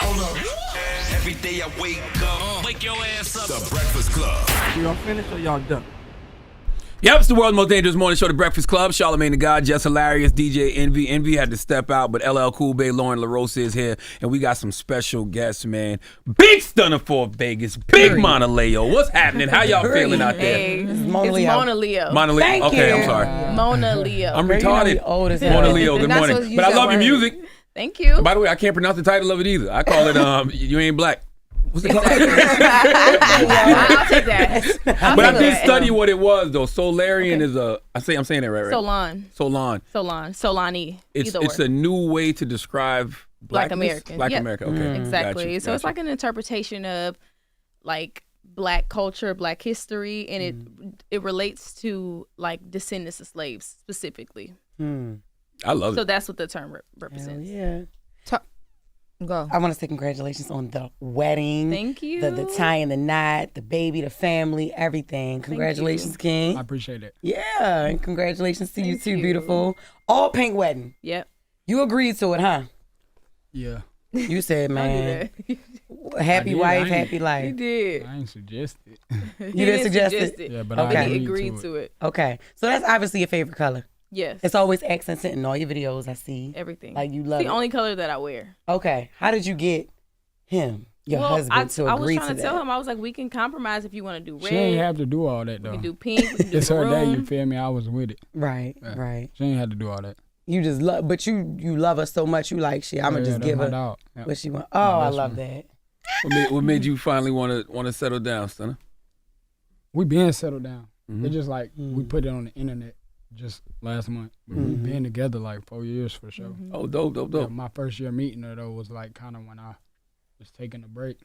Every day I wake up, wake your ass up. The Breakfast Club. Y'all finished or y'all done? Yep, it's the world's most dangerous morning show, The Breakfast Club. Charlamagne the God, Jess Hilarious, DJ Envy. Envy had to step out, but LL Cool Bay, Loren LoRosa is here, and we got some special guests, man. Big Stunna for Vegas, big Monaleo. What's happening? How y'all feeling out there? Hey, it's Monaleo. Monaleo. Thank Okay, you. I'm sorry. Monaleo. I'm retarded. Monaleo, good morning. But I love your music. Thank you. By the way, I can't pronounce the title of it either. I call it You Ain't Black. What's it called? I'll take that. But I did study what it was though. Solarian is I'm saying it right. Solani. It's a new way to describe Black American. Black America. Okay. Exactly. So it's like an interpretation of like Black culture, Black history, and it relates to like descendants of slaves specifically. I love it. So that's what the term represents. Yeah. Go. I want to say congratulations on the wedding. Thank you. The tying the knot, the baby, the family, everything. Congratulations, King. I appreciate it. Yeah, and congratulations to you too, beautiful. All pink wedding. Yep. You agreed to it, huh? Yeah. You said, man, happy wife, happy life. You did. I ain't suggest it. You didn't suggest it? Yeah, but Okay. I He agreed to it. Okay, so that's obviously your favorite color. Yes. It's always accented in all your videos I see. Everything. Like you love it's the it. only color that I wear. Okay, how did you get him, your husband, to I was agree to trying that? to tell him, I was like, we can compromise if you want to do red. She ain't have to do all that though. We can do pink. We can do It's her day, you maroon. feel me? I was with it. Right, Yeah. right. She ain't had to do all that. You just love, but you love her so much. You like shit. I'ma just that's give my her dog. Yeah. what she want. Oh, I best love friend. that. What made you finally want to settle down, Stunna? We been settled down. Mhm. It's just like we put it on the internet just last month. But we been together like 4 years for sure. Oh, dope. Yeah, my first year meeting her though was like kind of when I was taking a break,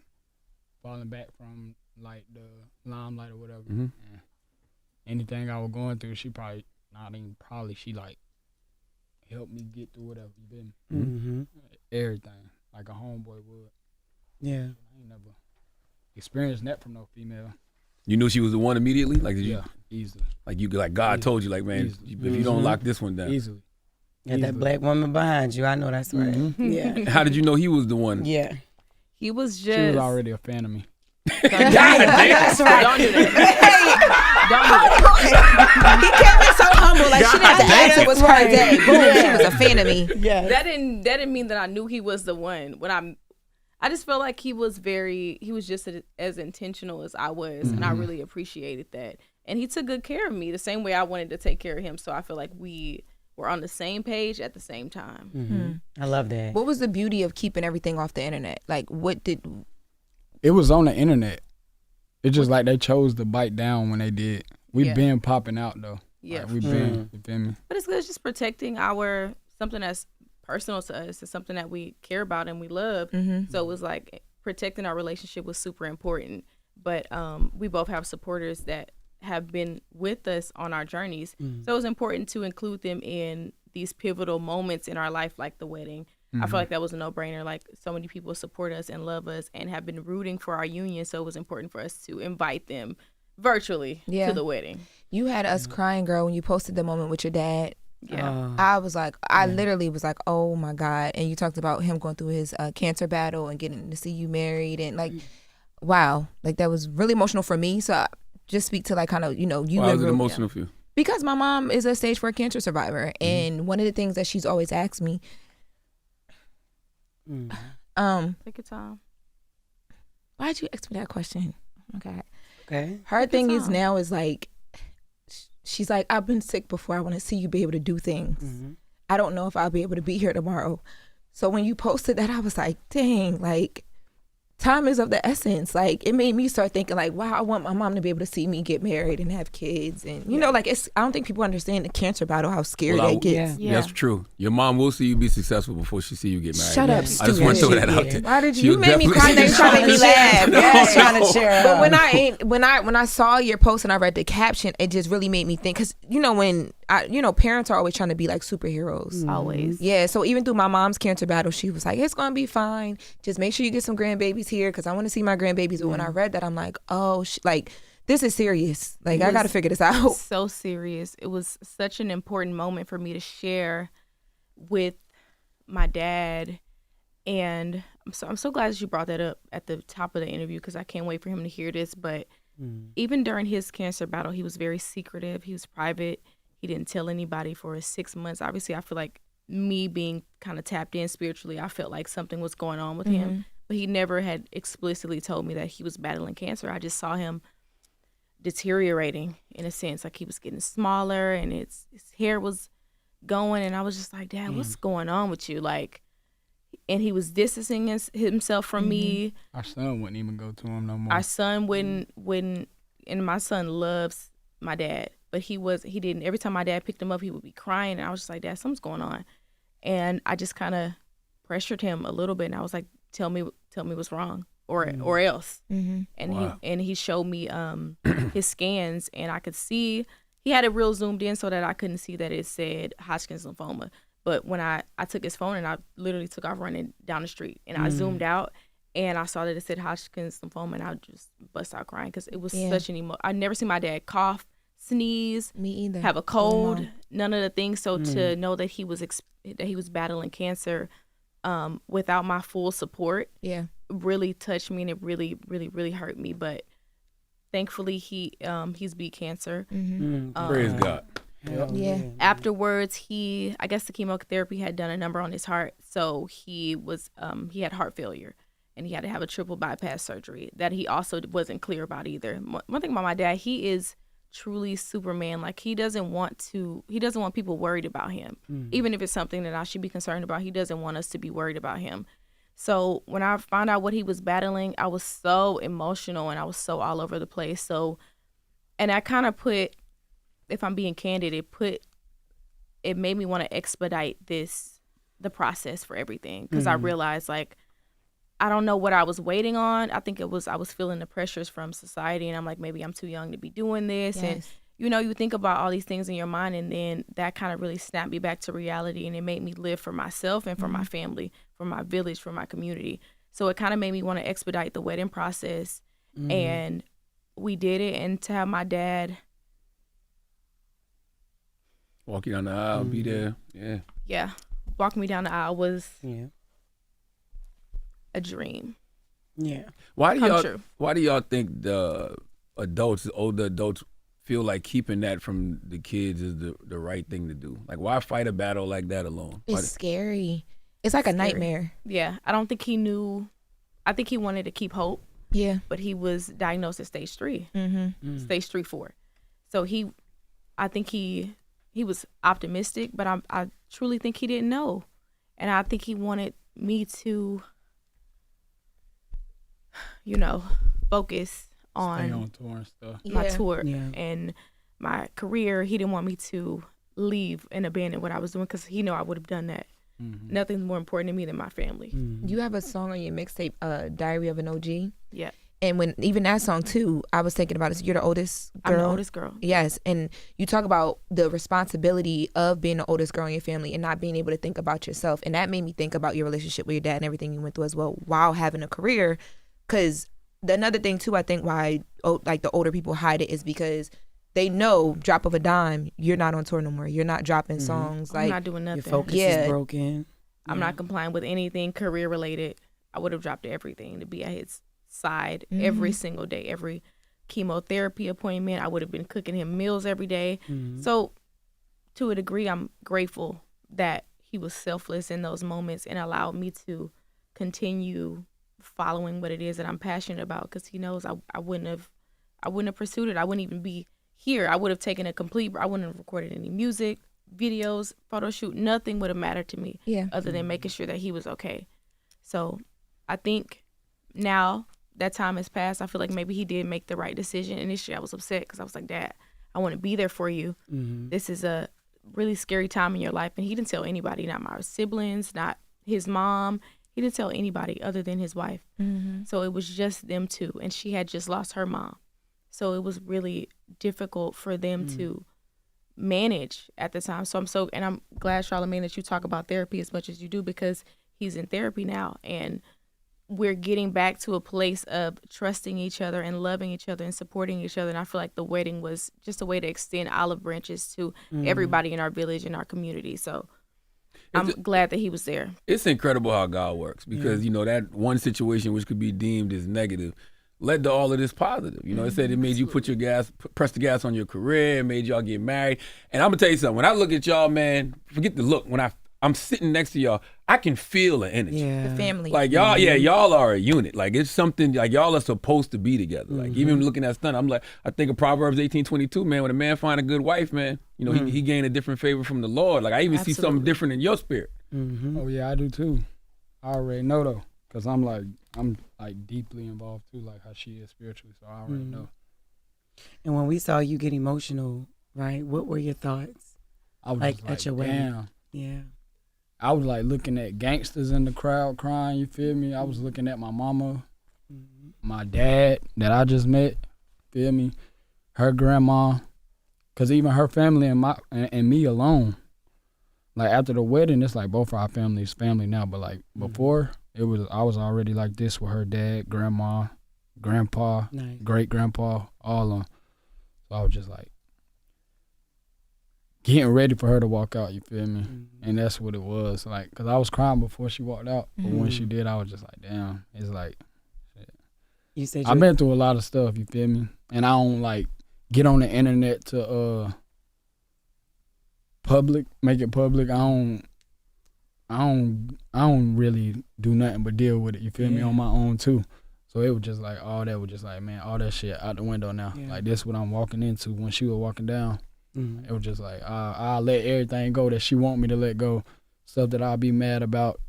falling back from like the limelight or whatever. Mhm. And anything I was going through, she she like helped me get through whatever. You feel me? Mm-hmm. Everything like a homeboy would. Yeah. I ain't never experienced that from no female. You knew she was the one immediately? Like did you? Yeah, easily. Like God told you, like, man, Easily. if you don't lock this one down. Easily. Got that black woman behind you. I know that's right. Yeah. How did you know he was the one? Yeah. He was just. She was already a fan of me. That's right. Don't do that. He kept it so humble, like she didn't have to ask it was her day. Boom, she was a fan of me. Yeah. That didn't mean that I knew he was the one. I just felt like he was just as intentional as I was, and I really appreciated that. And he took good care of me the same way I wanted to take care of him. So I feel like we were on the same page at the same time. I love that. What was the beauty of keeping everything off the internet? Like, what did? It was on the internet. It's just like they chose to bite down when they did. We Yeah. been popping out though. Yeah. Like, we been, you feel me? But it's good just protecting something that's personal to us. It's something that we care about and we love. So it was like protecting our relationship was super important. But we both have supporters that have been with us on our journeys. So it was important to include them in these pivotal moments in our life, like the wedding. I feel like that was a no-brainer. Like, so many people support us and love us and have been rooting for our union. So it was important for us to invite them virtually to the wedding. You had us crying, girl, when you posted the moment with your dad. Yeah. I was like, I literally was like, oh my God. And you talked about him going through his cancer battle and getting to see you married. And like, wow. Like, that was really emotional for me. So just speak to like kind of, you know, you. Why was it emotional for you? Because my mom is a stage 4 cancer survivor. And one of the things that she's always asked me. Take your time. Why'd you ask me that question? Okay. Her thing is now is like, she's like, I've been sick before. I want to see you be able to do things. I don't know if I'll be able to be here tomorrow. So when you posted that, I was like, dang, like, time is of the essence. Like, it made me start thinking like, wow, I want my mom to be able to see me get married and have kids. And, you know, like, I don't think people understand the cancer battle, how scary that gets. Yeah. That's true. Your mom will see you be successful before she see you get married. Shut up, I just want to throw that out there. Why did She'll you made me definitely- cry? Now you trying to make me laugh. Yeah, trying to cheer her But up. when I saw your post and I read the caption, it just really made me think. Because, you know, parents are always trying to be like superheroes. Always. Yeah, so even through my mom's cancer battle, she was like, it's going to be fine. Just make sure you get some grandbabies here because I want to see my grandbabies. But when I read that, I'm like, oh, like, this is serious. Like, I got to figure this out. So serious. It was such an important moment for me to share with my dad And I'm so glad that you brought that up at the top of the interview, because I can't wait for him to hear this. But even during his cancer battle, he was very secretive. He was private. He didn't tell anybody for 6 months. Obviously, I feel like me being kind of tapped in spiritually, I felt like something was going on with him. But he never had explicitly told me that he was battling cancer. I just saw him deteriorating in a sense. Like, he was getting smaller and his hair was going. And I was just like, Dad, what's going on with you? Like, and he was distancing himself from me. Our son wouldn't even go to him no more. Our son wouldn't, and my son loves my dad, but he didn't. Every time my dad picked him up, he would be crying, and I was just like, Dad, something's going on. And I just kind of pressured him a little bit, and I was like, tell me what's wrong, or else. And he showed me his scans, and I could see he had it real zoomed in so that I couldn't see that it said Hodgkin's lymphoma. But when I took his phone and I literally took off running down the street, and I zoomed out and I saw that it said Hodgkin's lymphoma, and I just bust out crying, because it was such an I'd never seen my dad cough, sneeze, Me either. have a cold, none of the things. So to know that he was battling cancer without my full support, really touched me, and it really, really, really hurt me. But thankfully, he's beat cancer. Praise God. Afterwards, I guess the chemotherapy had done a number on his heart, so he had heart failure, and he had to have a triple bypass surgery that he also wasn't clear about either. One thing about my dad, he is truly Superman. Like, he doesn't want people worried about him, even if it's something that I should be concerned about. He doesn't want us to be worried about him. So when I found out what he was battling, I was so emotional, and I was so all over the place. So, and I kind of put, if I'm being candid, it made me want to expedite the process for everything, because I realized, like, I don't know what I was waiting on. I think I was feeling the pressures from society, and I'm like, maybe I'm too young to be doing this. And you think about all these things in your mind, and then that kind of really snapped me back to reality, and it made me live for myself and for my family, for my village, for my community. So it kind of made me want to expedite the wedding process, and we did it. And to have my dad walk you down the aisle, be there. walk me down the aisle was a dream. Why do y'all think the older adults feel like keeping that from the kids is the right thing to do? Like, why fight a battle like that alone? It's scary. It's like a nightmare. Yeah, I don't think he knew. I think he wanted to keep hope. Yeah. But he was diagnosed at stage 3, stage 3-4. So I think he was optimistic, but I truly think he didn't know. And I think he wanted me to, focus on, stay on tour and stuff. my tour and my career. He didn't want me to leave and abandon what I was doing, because he knew I would have done that. Nothing's more important to me than my family. You have a song on your mixtape, Diary of an OG. Yeah. And when even that song too, I was thinking about it. So you're the oldest girl. I'm the oldest girl. Yes, and you talk about the responsibility of being the oldest girl in your family and not being able to think about yourself. And that made me think about your relationship with your dad and everything you went through as well while having a career. Because another thing too, I think why the older people hide it is because they know, drop of a dime, you're not on tour no more. You're not dropping songs. I'm not doing nothing. Your focus is broken. I'm not complying with anything career related. I would have dropped everything to be at his side every single day. Every chemotherapy appointment, I would have been cooking him meals every day. So to a degree, I'm grateful that he was selfless in those moments and allowed me to continue following what it is that I'm passionate about, because he knows I wouldn't have pursued it. I wouldn't even be here. I would have taken I wouldn't have recorded any music, videos, photo shoot. Nothing would have mattered to me other than making sure that he was okay. So I think now that time has passed, I feel like maybe he did make the right decision. Initially, I was upset because I was like, Dad, I want to be there for you. This is a really scary time in your life. And he didn't tell anybody, not my siblings, not his mom. He didn't tell anybody other than his wife. So it was just them two. And she had just lost her mom. So it was really difficult for them to manage at the time. So I'm glad, Charlamagne, that you talk about therapy as much as you do, because he's in therapy now. And we're getting back to a place of trusting each other and loving each other and supporting each other. And I feel like the wedding was just a way to extend olive branches to everybody in our village and our community. So I'm glad that he was there. It's incredible how God works because, you know, that one situation which could be deemed as negative led to all of this positive. You know, it said it made you press the gas on your career, it made y'all get married. And I'm going to tell you something. When I look at y'all, man, forget the look. When I'm sitting next to y'all, I can feel the energy. Yeah. The family. Like y'all, y'all are a unit. Like it's something like y'all are supposed to be together. Like even looking at Stunna, I'm like, I think of Proverbs 18:22, man. When a man find a good wife, man, you know, he gain a different favor from the Lord. Like I even see something different in your spirit. Oh yeah, I do too. I already know though, cause I'm deeply involved too, like how she is spiritually. So I already know. And when we saw you get emotional, right? What were your thoughts? I was Like just at your wedding? damn. Yeah. I was like looking at gangsters in the crowd crying, you feel me? I was looking at my mama, my dad that I just met, feel me? Her grandma, cause even her family and me alone. Like after the wedding, it's like both our families family now, but like before, I was already like this with her dad, grandma, grandpa, Nice. great grandpa, all of them. So I was just like getting ready for her to walk out, you feel me? And that's what it was. Like, cause I was crying before she walked out, but when she did, I was just like, damn. It's like, shit. You said I've been through a lot of stuff, you feel me? And I don't like get on the internet to make it public. I don't really do nothing but deal with it, you feel me, on my own too. So it was just like all that shit out the window now. Yeah. Like this what I'm walking into. When she was walking down, it was just like I'll let everything go that she want me to let go. Stuff that I'll be mad about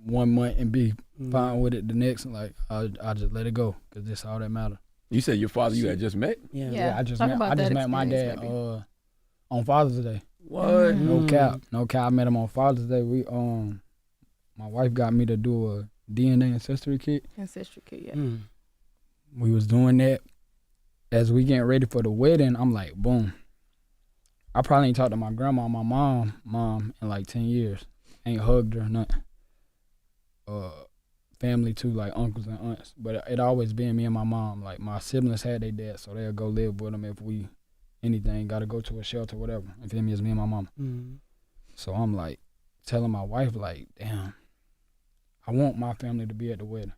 1 month and be fine with it the next. Like I'll just let it go because this all that matter. You said your father you had just met? Yeah, I just Talk met about that my dad experience, on Father's Day. What? No cap. I met him on Father's Day. We my wife got me to do a DNA ancestry kit. Ancestry kit, yeah. We was doing that. As we getting ready for the wedding, I'm like, boom. I probably ain't talked to my grandma, my mom in like 10 years. Ain't hugged her, nothing. Family too, like uncles and aunts. But it always been me and my mom. Like my siblings had their dad, so they'll go live with them if we anything, gotta go to a shelter, whatever. You feel me? It's me and my mom. So I'm like telling my wife, like, damn, I want my family to be at the wedding.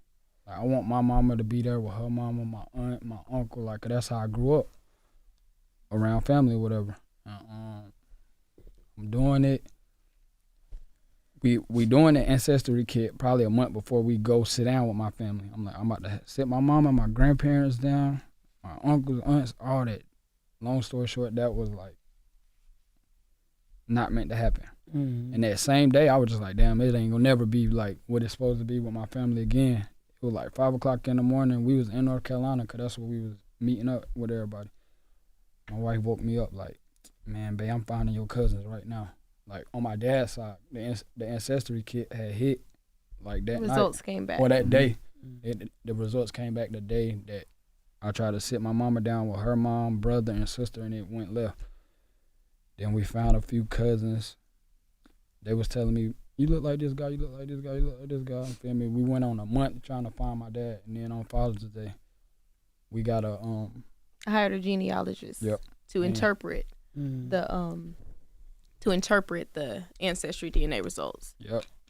Like I want my mama to be there with her mama, my aunt, my uncle. Like that's how I grew up, around family, whatever. I'm doing it. We doing the ancestry kit probably a month before we go sit down with my family. I'm like, I'm about to sit my mama and my grandparents down, my uncles, aunts, all that. Long story short, that was like not meant to happen. And that same day, I was just like, damn, it ain't gonna never be like what it's supposed to be with my family again. It was like 5 o'clock in the morning. We was in North Carolina because that's where we was meeting up with everybody. My wife woke me up like, man, babe, I'm finding your cousins right now. Like on my dad's side, the ancestry kit had hit like that Results night, came back. or that day. The results came back the day that I tried to sit my mama down with her mom, brother, and sister, and it went left. Then we found a few cousins. They was telling me, you look like this guy, you look like this guy, you look like this guy. You feel me? We went on a month trying to find my dad, and then on Father's Day, we got I hired a genealogist to interpret the ancestry DNA results.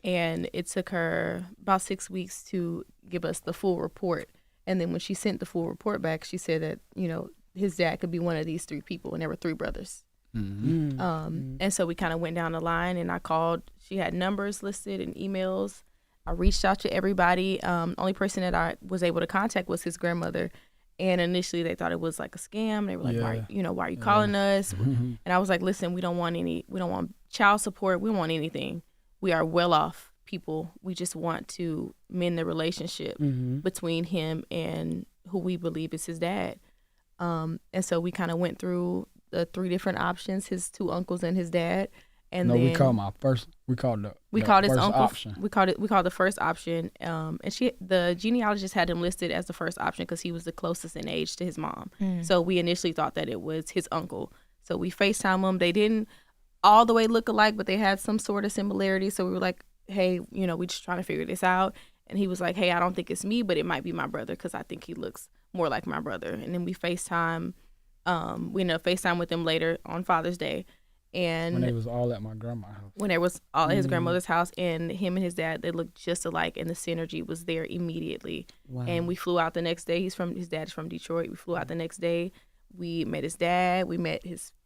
And it took her about 6 weeks to give us the full report. And then when she sent the full report back, she said that, you know, his dad could be one of these 3 people, and there were 3 brothers. And so we kind of went down the line, and I called. She had numbers listed and emails. I reached out to everybody. Only person that I was able to contact was his grandmother. And initially they thought it was like a scam. They were like, why are you calling us? And I was like, listen, we don't want child support. We don't want anything. We are well off people. We just want to mend the relationship between him and who we believe is his dad. And so we kind of went through the 3 different options, his 2 uncles and his dad. And then we called his uncle option. We called the first option. And the genealogist had him listed as the first option because he was the closest in age to his mom. So we initially thought that it was his uncle. So we FaceTime them. They didn't all the way look alike, but they had some sort of similarity. So we were like, hey, you know, we just trying to figure this out. And he was like, hey, I don't think it's me, but it might be my brother because I think he looks more like my brother. And then we FaceTime. We ended up FaceTime with him later on Father's Day. And when they was all at my grandma's house. when there was all at his grandmother's house, and him and his dad, they looked just alike, and the synergy was there immediately. Wow. And we flew out the next day. His dad is from Detroit. We flew out the next day. We met his dad. We met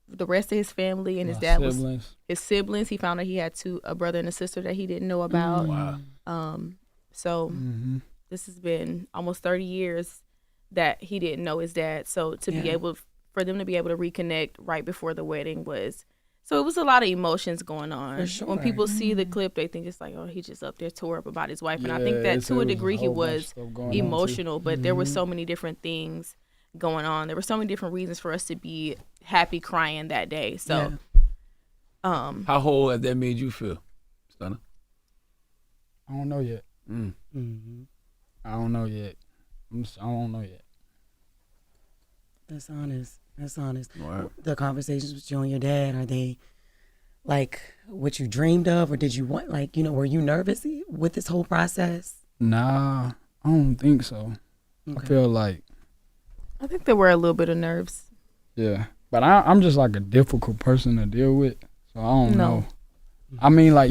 the rest of his family, and his dad was his siblings. He found out he had a brother and a sister that he didn't know about. Wow. So this has been almost 30 years that he didn't know his dad. So for them to be able to reconnect right before the wedding so it was a lot of emotions going on. For sure. When people see the clip, they think it's like, oh, he just up there tore up about his wife. And I think that to a degree he was emotional, but there were so many different things going on. There were so many different reasons for us to be happy crying that day. So How whole has that made you feel, Stunna? I don't know yet. I don't know yet. I don't know yet. That's honest. That's honest. Wow. The conversations with you and your dad, are they like what you dreamed of, or did you want, like, were you nervous with this whole process? Nah, I don't think so. Okay. I feel like, I think there were a little bit of nerves. yeah. But I'm just like a difficult person to deal with, so I don't know. I mean, like,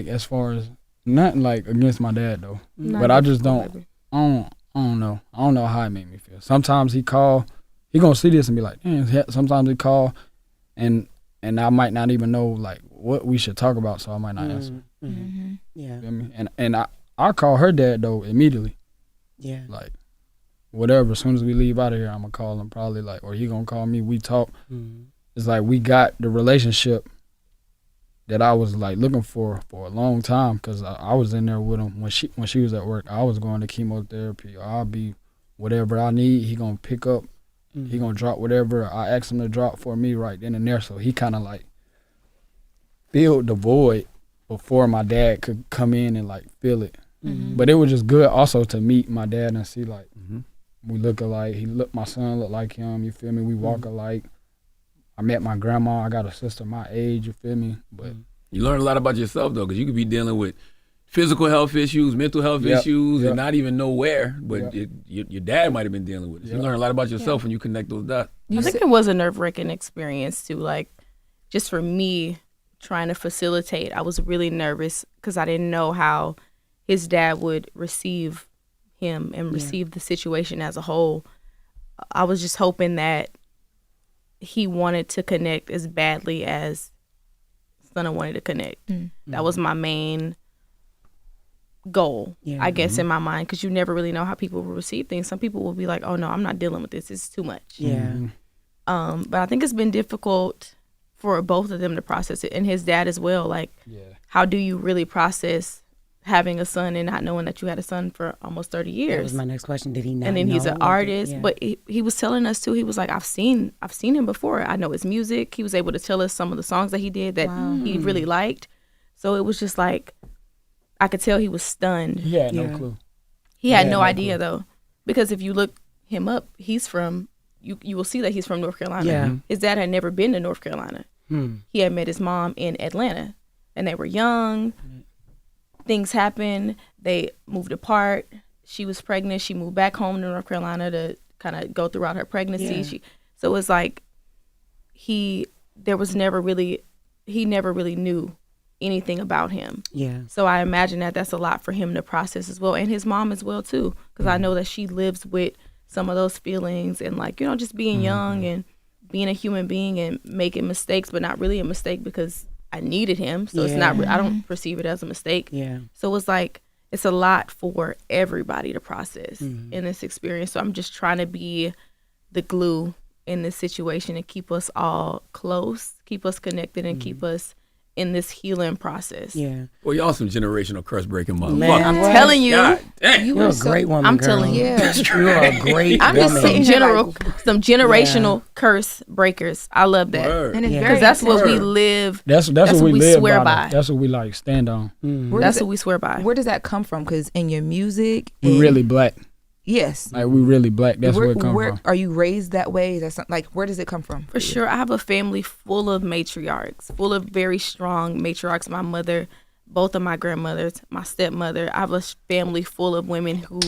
as far as nothing like against my dad though, but I just don't. I don't know. I don't know how it made me feel. Sometimes he gonna see this and be like, damn. Sometimes he call, and I might not even know like what we should talk about, so I might not answer. Yeah. Feel me? And I call her dad though immediately. Yeah. Like, whatever. As soon as we leave out of here, I'm gonna call him probably, like, or he gonna call me. We talk. It's like we got the relationship that I was like looking for a long time, because I was in there with him when she was at work. I was going to chemotherapy. I'll be whatever I need. He gonna pick up. He gonna drop whatever I ask him to drop for me right then and there. So he kind of like filled the void before my dad could come in and like fill it. But it was just good also to meet my dad and see like we look alike. My son look like him. You feel me? We walk alike. I met my grandma. I got a sister my age. You feel me? But you learn a lot about yourself though, because you could be dealing with physical health issues, mental health issues, and not even know where. But your dad might have been dealing with it. So you learn a lot about yourself when you connect those dots. I think it was a nerve-wracking experience too. Like, just for me trying to facilitate, I was really nervous because I didn't know how his dad would receive him and receive the situation as a whole. I was just hoping that he wanted to connect as badly as Stunna wanted to connect. That was my main goal, I guess, in my mind, because you never really know how people will receive things. Some people will be like, oh no, I'm not dealing with this. It's too much. But I think it's been difficult for both of them to process it, and his dad as well. Like, how do you really process having a son and not knowing that you had a son for almost 30 years? That was my next question. Did he not And then he's know? an artist, but he was telling us too, he was like, I've seen him before. I know his music. He was able to tell us some of the songs that he did that he really liked. So it was just like, I could tell he was stunned. he had no clue. He had no idea though, because if you look him up, he's from, you will see that he's from North Carolina. Yeah. His dad had never been to North Carolina. He had met his mom in Atlanta, and they were young. Things happened. They moved apart. She was pregnant. She moved back home to North Carolina to kind of go throughout her pregnancy. So it was like he never really knew anything about him. So I imagine that that's a lot for him to process as well, and his mom as well too, because I know that she lives with some of those feelings and, like, just being young and being a human being and making mistakes, but not really a mistake because I needed him. So it's not, I don't perceive it as a mistake. So it's like, it's a lot for everybody to process in this experience. So I'm just trying to be the glue in this situation and keep us all close, keep us connected, and keep us in this healing process. Well, y'all some generational curse breaking motherfuckers. Man, I'm telling you, God damn. You're a great woman. I'm girl. telling you. You're a great I'm just woman. saying some generational curse breakers. I love that. Word. And it's Because very that's what we important. live. That's what what we we live swear by. by. That's what we like stand on. That's what we swear by. Where does that come from? Because in your music, We really black. yes. Like, we really black. That's where it come from. Are you raised that way? Is that something, like, where does it come from? For sure. I have a family full of matriarchs, full of very strong matriarchs. My mother, both of my grandmothers, my stepmother. I have a family full of women who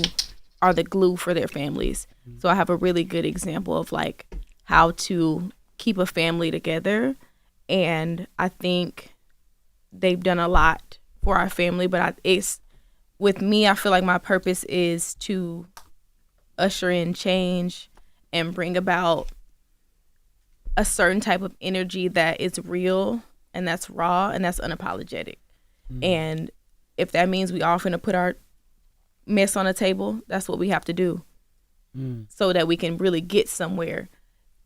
are the glue for their families. So I have a really good example of, like, how to keep a family together. And I think they've done a lot for our family. But with me, I feel like my purpose is to usher in change and bring about a certain type of energy that is real and that's raw and that's unapologetic. And if that means we all finna put our mess on the table, that's what we have to do so that we can really get somewhere.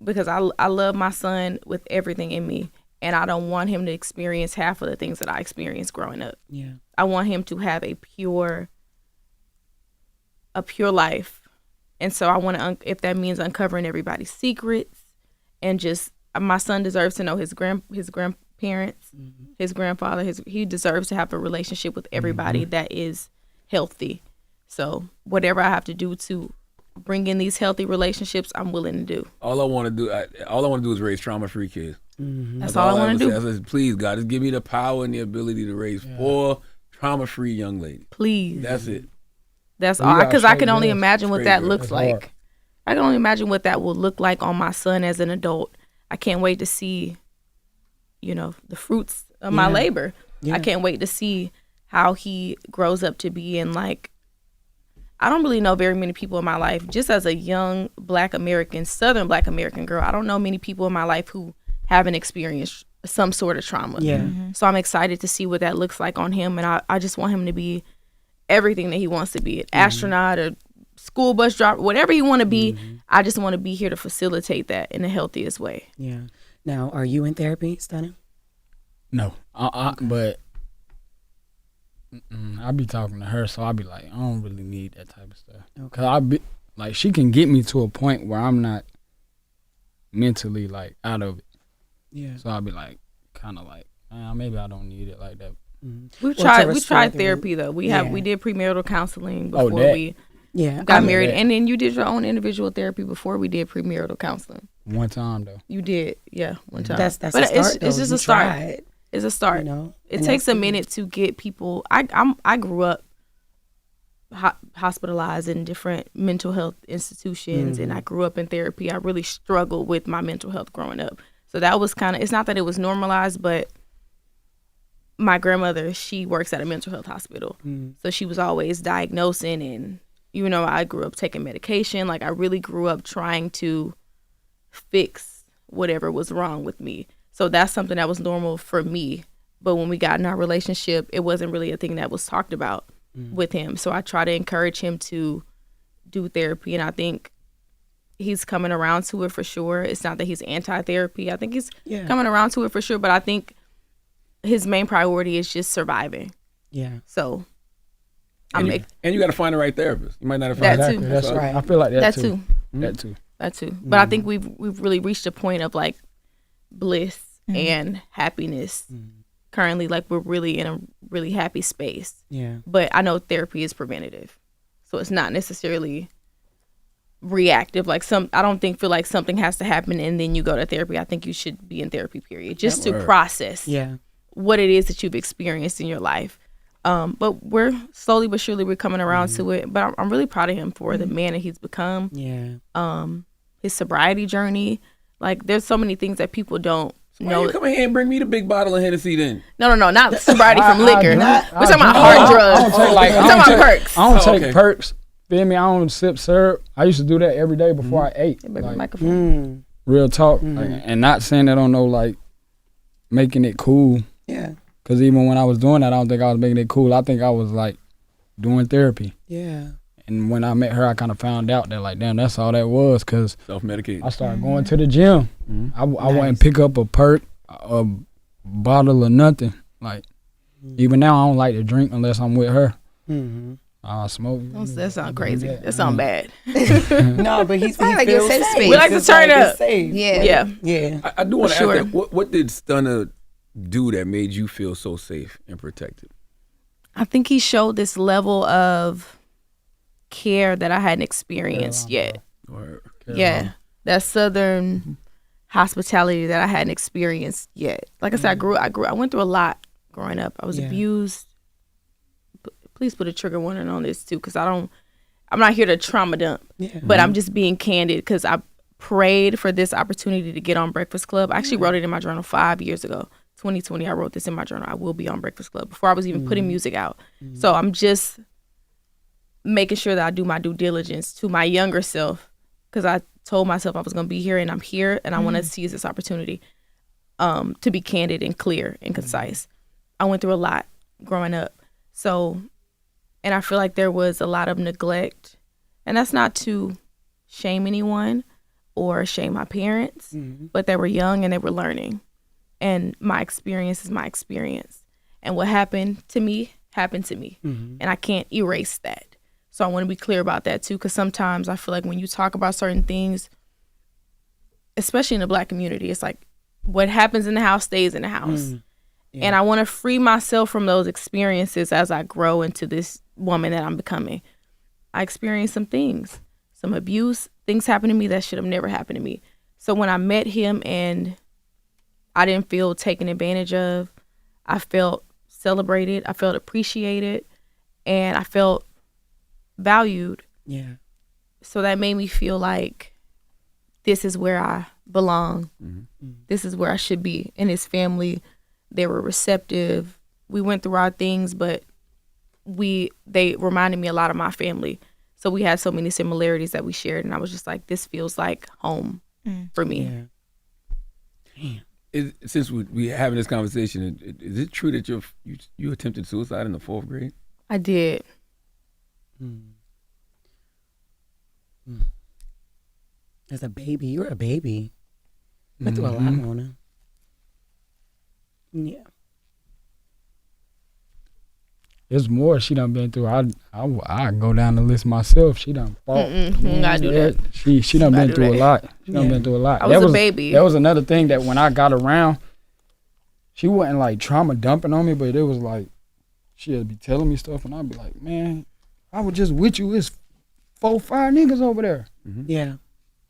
Because I love my son with everything in me, and I don't want him to experience half of the things that I experienced growing up. Yeah. I want him to have a pure life. And so I want to, if that means uncovering everybody's secrets, and just, my son deserves to know his grandparents, his grandfather, he deserves to have a relationship with everybody that is healthy. So whatever I have to do to bring in these healthy relationships, I'm willing to do. All I want to do is raise trauma-free kids. That's all I want to do. I said, please, God, just give me the power and the ability to raise 4 trauma-free young ladies. Please. That's it. That's all. Because I can only girls. imagine what that looks That's like. hard. I can only imagine what that will look like on my son as an adult. I can't wait to see, the fruits of my labor. Yeah. I can't wait to see how he grows up to be. And I don't really know very many people in my life, just as a young Southern Black American girl, I don't know many people in my life who haven't experienced some sort of trauma. Yeah. So I'm excited to see what that looks like on him. And I just want him to be everything that he wants to be, an astronaut or school bus driver, whatever you want to be. I just want to be here to facilitate that in the healthiest way. Yeah. Now, are you in therapy, Stunna? No, but I be talking to her, so I be like, I don't really need that type of stuff. Cause I be like, she can get me to a point where I'm not mentally out of it. Yeah. So I be like, kind of like, maybe I don't need it like that. We tried therapy though. We did premarital counseling before we got married, and then you did your own individual therapy before we did premarital counseling. One time though. You did, one time. That's but a start. It's just a start. It's a start. It takes a minute to get people. I grew up hospitalized in different mental health institutions, and I grew up in therapy. I really struggled with my mental health growing up. So that was it's not that it was normalized, but my grandmother, she works at a mental health hospital. So she was always diagnosing, and even though I grew up taking medication, I really grew up trying to fix whatever was wrong with me. So that's something that was normal for me. But when we got in our relationship, it wasn't really a thing that was talked about with him. So I try to encourage him to do therapy, and I think he's coming around to it for sure. It's not that he's anti-therapy. I think he's coming around to it for sure, but I think his main priority is just surviving. Yeah. So and you got to find the right therapist. You might not have That found too. That's right. I feel like that too. That too. But I think we've really reached a point of bliss and happiness. Currently, we're really in a really happy space. Yeah. But I know therapy is preventative, so it's not necessarily reactive. I don't feel like something has to happen and then you go to therapy. I think you should be in therapy, period, just to process what it is that you've experienced in your life. But we're slowly but surely we're coming around to it. But I'm really proud of him for the man that he's become. Yeah. His sobriety journey. There's so many things that people don't know. Why you come in here and bring me the big bottle of Hennessy then? No, not sobriety from liquor. We're talking about I hard drugs. don't We're talking about perks. I don't take perks. Feel me? I don't sip syrup. I used to do that every day before I ate. Real talk. And not saying that on no making it cool. Yeah. Because even when I was doing that, I don't think I was making it cool. I think I was doing therapy. Yeah. And when I met her, I kind of found out that damn, that's all that was. Because self-medicating. I started going to the gym. I wouldn't pick up a perk, a bottle of nothing. Even now, I don't like to drink unless I'm with her. I smoke. That sounds crazy. That sounds bad. No, but he feels safe space. We like to turn up. Yeah. I do want to ask that. What did Stunna do that made you feel so safe and protected? I think he showed this level of care that I hadn't experienced yet. Yeah, that Southern hospitality that I hadn't experienced yet. Like I said, I went through a lot growing up. I was abused. Please put a trigger warning on this too, because I'm not here to trauma dump, but I'm just being candid because prayed for this opportunity to get on Breakfast Club. I actually wrote it in my journal 5 years ago. 2020, I wrote this in my journal. I will be on Breakfast Club before I was even putting music out. So I'm just making sure that I do my due diligence to my younger self, because I told myself I was going to be here, and I'm here, and I want to seize this opportunity to be candid and clear and concise. I went through a lot growing up. So, and I feel like there was a lot of neglect, and that's not to shame anyone or shame my parents, but they were young and they were learning. And my experience is my experience. And what happened to me, and I can't erase that. So I want to be clear about that too, because sometimes I feel like when you talk about certain things, especially in the Black community, it's like what happens in the house stays in the house. Yeah. And I want to free myself from those experiences as I grow into this woman that I'm becoming. I experienced some things, some abuse, things happened to me that should have never happened to me. So when I met him and I didn't feel taken advantage of, I felt celebrated, I felt appreciated, and I felt valued. Yeah. So that made me feel like this is where I belong. This is where I should be. And his family, they were receptive. We went through our things, but they reminded me a lot of my family. So we had so many similarities that we shared, and I was just like, this feels like home for me. Yeah. Damn. Since we having this conversation, is it true that you attempted suicide in the 4th grade? I did. As a baby, you're a baby. Went through a lot, Mona. Yeah. There's more she done been through. I go down the list myself. She done fought. I do that. She done been through a lot. She done been through a lot. I was a baby. That was another thing that when I got around, she wasn't like trauma dumping on me, but it was like she'd be telling me stuff, and I'd be like, man, I was just with you. It's 4, 5 niggas over there. Yeah.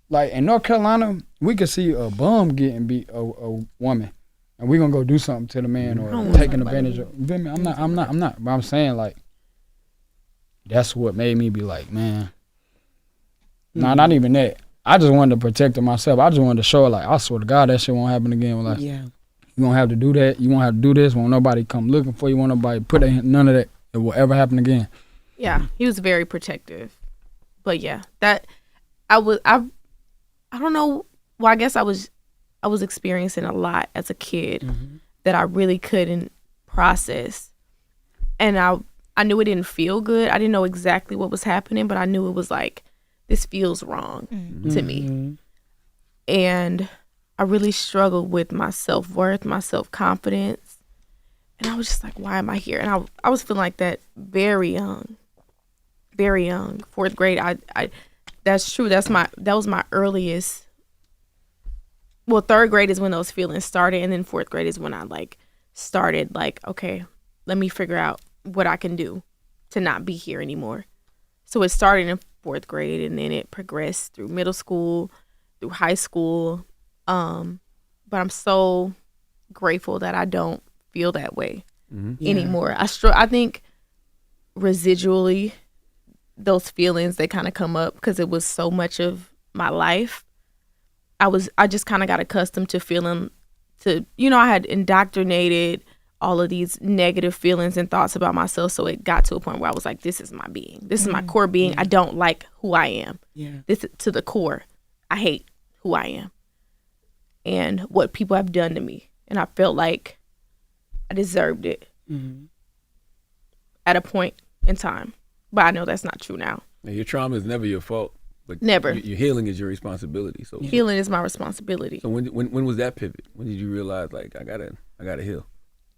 Like in North Carolina, we could see a bum getting beat a woman, and we gonna go do something to the man or taking advantage of. You feel me? I'm not. But I'm saying like, that's what made me be like, man. Nah, not even that. I just wanted to protect her myself. I just wanted to show her like, I swear to God, that shit won't happen again. Like, Yeah. you won't have to do that. You won't have to do this. Won't nobody come looking for you. Won't nobody put none of that. It will ever happen again. Yeah, he was very protective. But yeah, that I don't know. Well, I guess I was experiencing a lot as a kid that I really couldn't process. And I knew it didn't feel good. I didn't know exactly what was happening, but I knew it was like, this feels wrong to me. And I really struggled with my self-worth, my self-confidence. And I was just like, why am I here? And I was feeling like that very young. 4th grade, I that's true. That was my earliest. Well, 3rd grade is when those feelings started, and then 4th grade is when I like started like, okay, let me figure out what I can do to not be here anymore. So it started in 4th grade, and then it progressed through middle school, through high school. But I'm so grateful that I don't feel that way anymore. I think residually, those feelings, they kind of come up because it was so much of my life. I just kind of got accustomed to feeling I had indoctrinated all of these negative feelings and thoughts about myself. So it got to a point where I was like, this is my being. This is my core being. I don't like who I am. Yeah. This to the core. I hate who I am and what people have done to me. And I felt like I deserved it at a point in time. But I know that's not true now. And your trauma is never your fault. But never. Your healing is your responsibility. So healing is my responsibility. So when was that pivot? When did you realize like I gotta heal?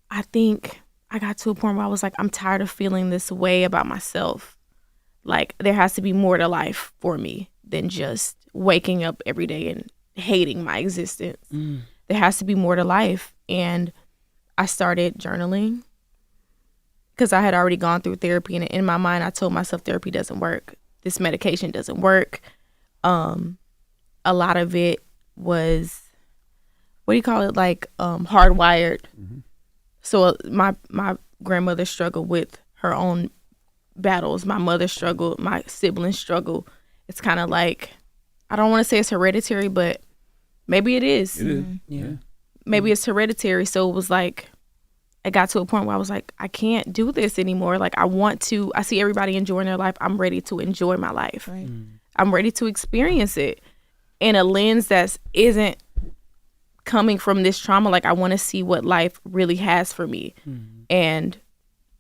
I think I got to a point where I was like, I'm tired of feeling this way about myself. Like there has to be more to life for me than just waking up every day and hating my existence. There has to be more to life. And I started journaling. Because I had already gone through therapy, and in my mind, I told myself therapy doesn't work. This medication doesn't work. A lot of it was, what do you call it, like hardwired. So my grandmother struggled with her own battles. My mother struggled. My siblings struggled. It's kind of like I don't want to say it's hereditary, but maybe it is. It is. Yeah. Maybe it's hereditary. So it was like, it got to a point where I was like, I can't do this anymore. Like, I see everybody enjoying their life. I'm ready to enjoy my life. Right. I'm ready to experience it in a lens that isn't coming from this trauma. Like, I want to see what life really has for me. And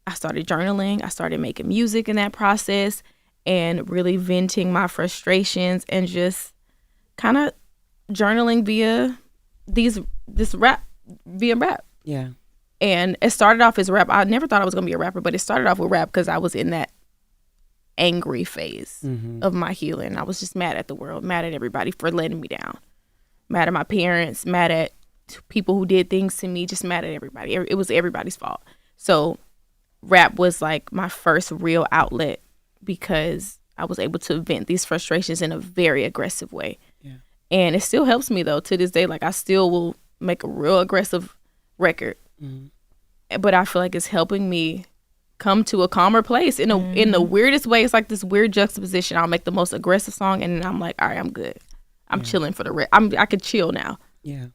I started journaling. I started making music in that process and really venting my frustrations and just kind of journaling via rap. Yeah. And it started off as rap. I never thought I was going to be a rapper, but it started off with rap because I was in that angry phase of my healing. I was just mad at the world, mad at everybody for letting me down, mad at my parents, mad at people who did things to me, just mad at everybody. It was everybody's fault. So rap was like my first real outlet because I was able to vent these frustrations in a very aggressive way. Yeah. And it still helps me though to this day. Like I still will make a real aggressive record, but I feel like it's helping me come to a calmer place in the weirdest way. It's like this weird juxtaposition. I'll make the most aggressive song and then I'm like, all right, I'm good. I'm chilling for the rest. I could chill now. Yeah.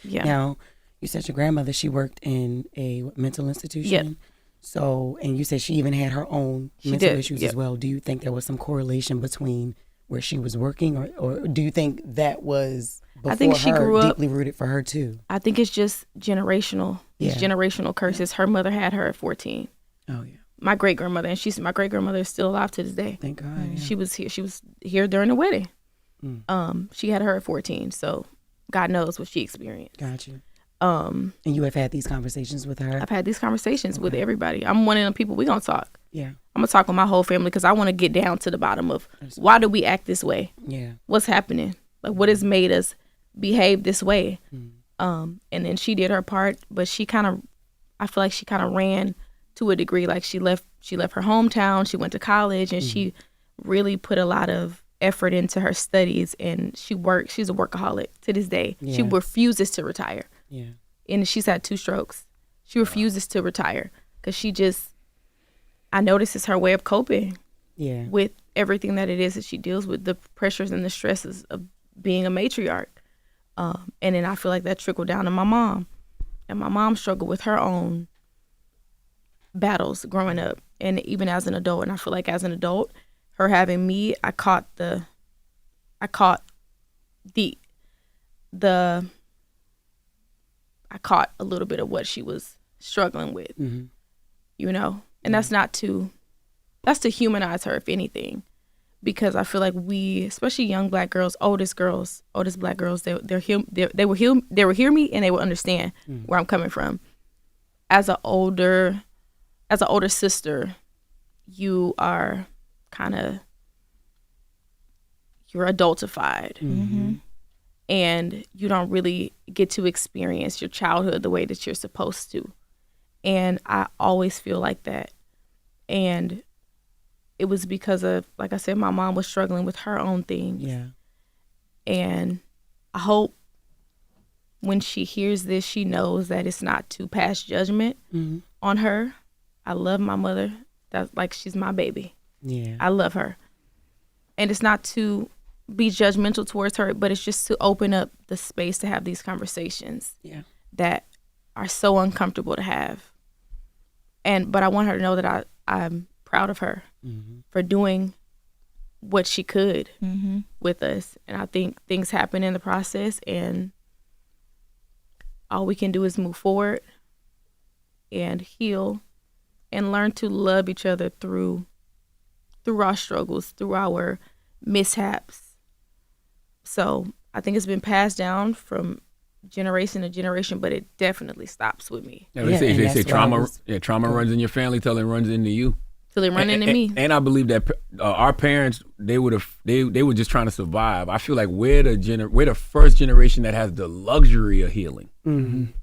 Yeah. Now, you said your grandmother, she worked in a mental institution. Yep. So, and you said she even had her own mental issues as well. Do you think there was some correlation between where she was working, or do you think that was before I think she grew up deeply rooted for her too? I think it's just generational. Yeah. These generational curses. Her mother had her at 14. Oh yeah. My great grandmother, and my great grandmother is still alive to this day. Thank God. Yeah. She was here during the wedding. She had her at 14, so God knows what she experienced. Got you. And you have had these conversations with her? I've had these conversations with everybody. I'm one of them people, we gonna talk. Yeah. I'm gonna talk with my whole family because I want to get down to the bottom of why do we act this way? Yeah. What's happening? Like what has made us behave this way? And then she did her part, but I feel like she kind of ran to a degree. Like she left her hometown, she went to college, and she really put a lot of effort into her studies, and she's a workaholic to this day. Yeah. She refuses to retire. Yeah. And she's had 2 strokes. She refuses to retire because I notice it's her way of coping with everything that it is that she deals with, the pressures and the stresses of being a matriarch. And then I feel like that trickled down to my mom. And my mom struggled with her own battles growing up and even as an adult. And I feel like as an adult, her having me, I caught a little bit of what she was struggling with, you know? And that's to humanize her, if anything, because I feel like we, especially young black girls, oldest black girls, they will hear me and they will understand where I'm coming from. As an older sister, you are you're adultified. And you don't really get to experience your childhood the way that you're supposed to. And I always feel like that. And it was because of, like I said, my mom was struggling with her own things. Yeah. And I hope when she hears this, she knows that it's not to pass judgment on her. I love my mother. That's like, she's my baby. Yeah. I love her. And it's not to be judgmental towards her, but it's just to open up the space to have these conversations that are so uncomfortable to have. But I want her to know that I'm proud of her for doing what she could with us. And I think things happen in the process, and all we can do is move forward and heal and learn to love each other through our struggles, through our mishaps. So I think it's been passed down from generation to generation, but it definitely stops with me. Yeah, they say trauma runs in your family till it runs into you. Till it runs into me. And I believe that our parents, they were just trying to survive. I feel like we're the first generation that has the luxury of healing.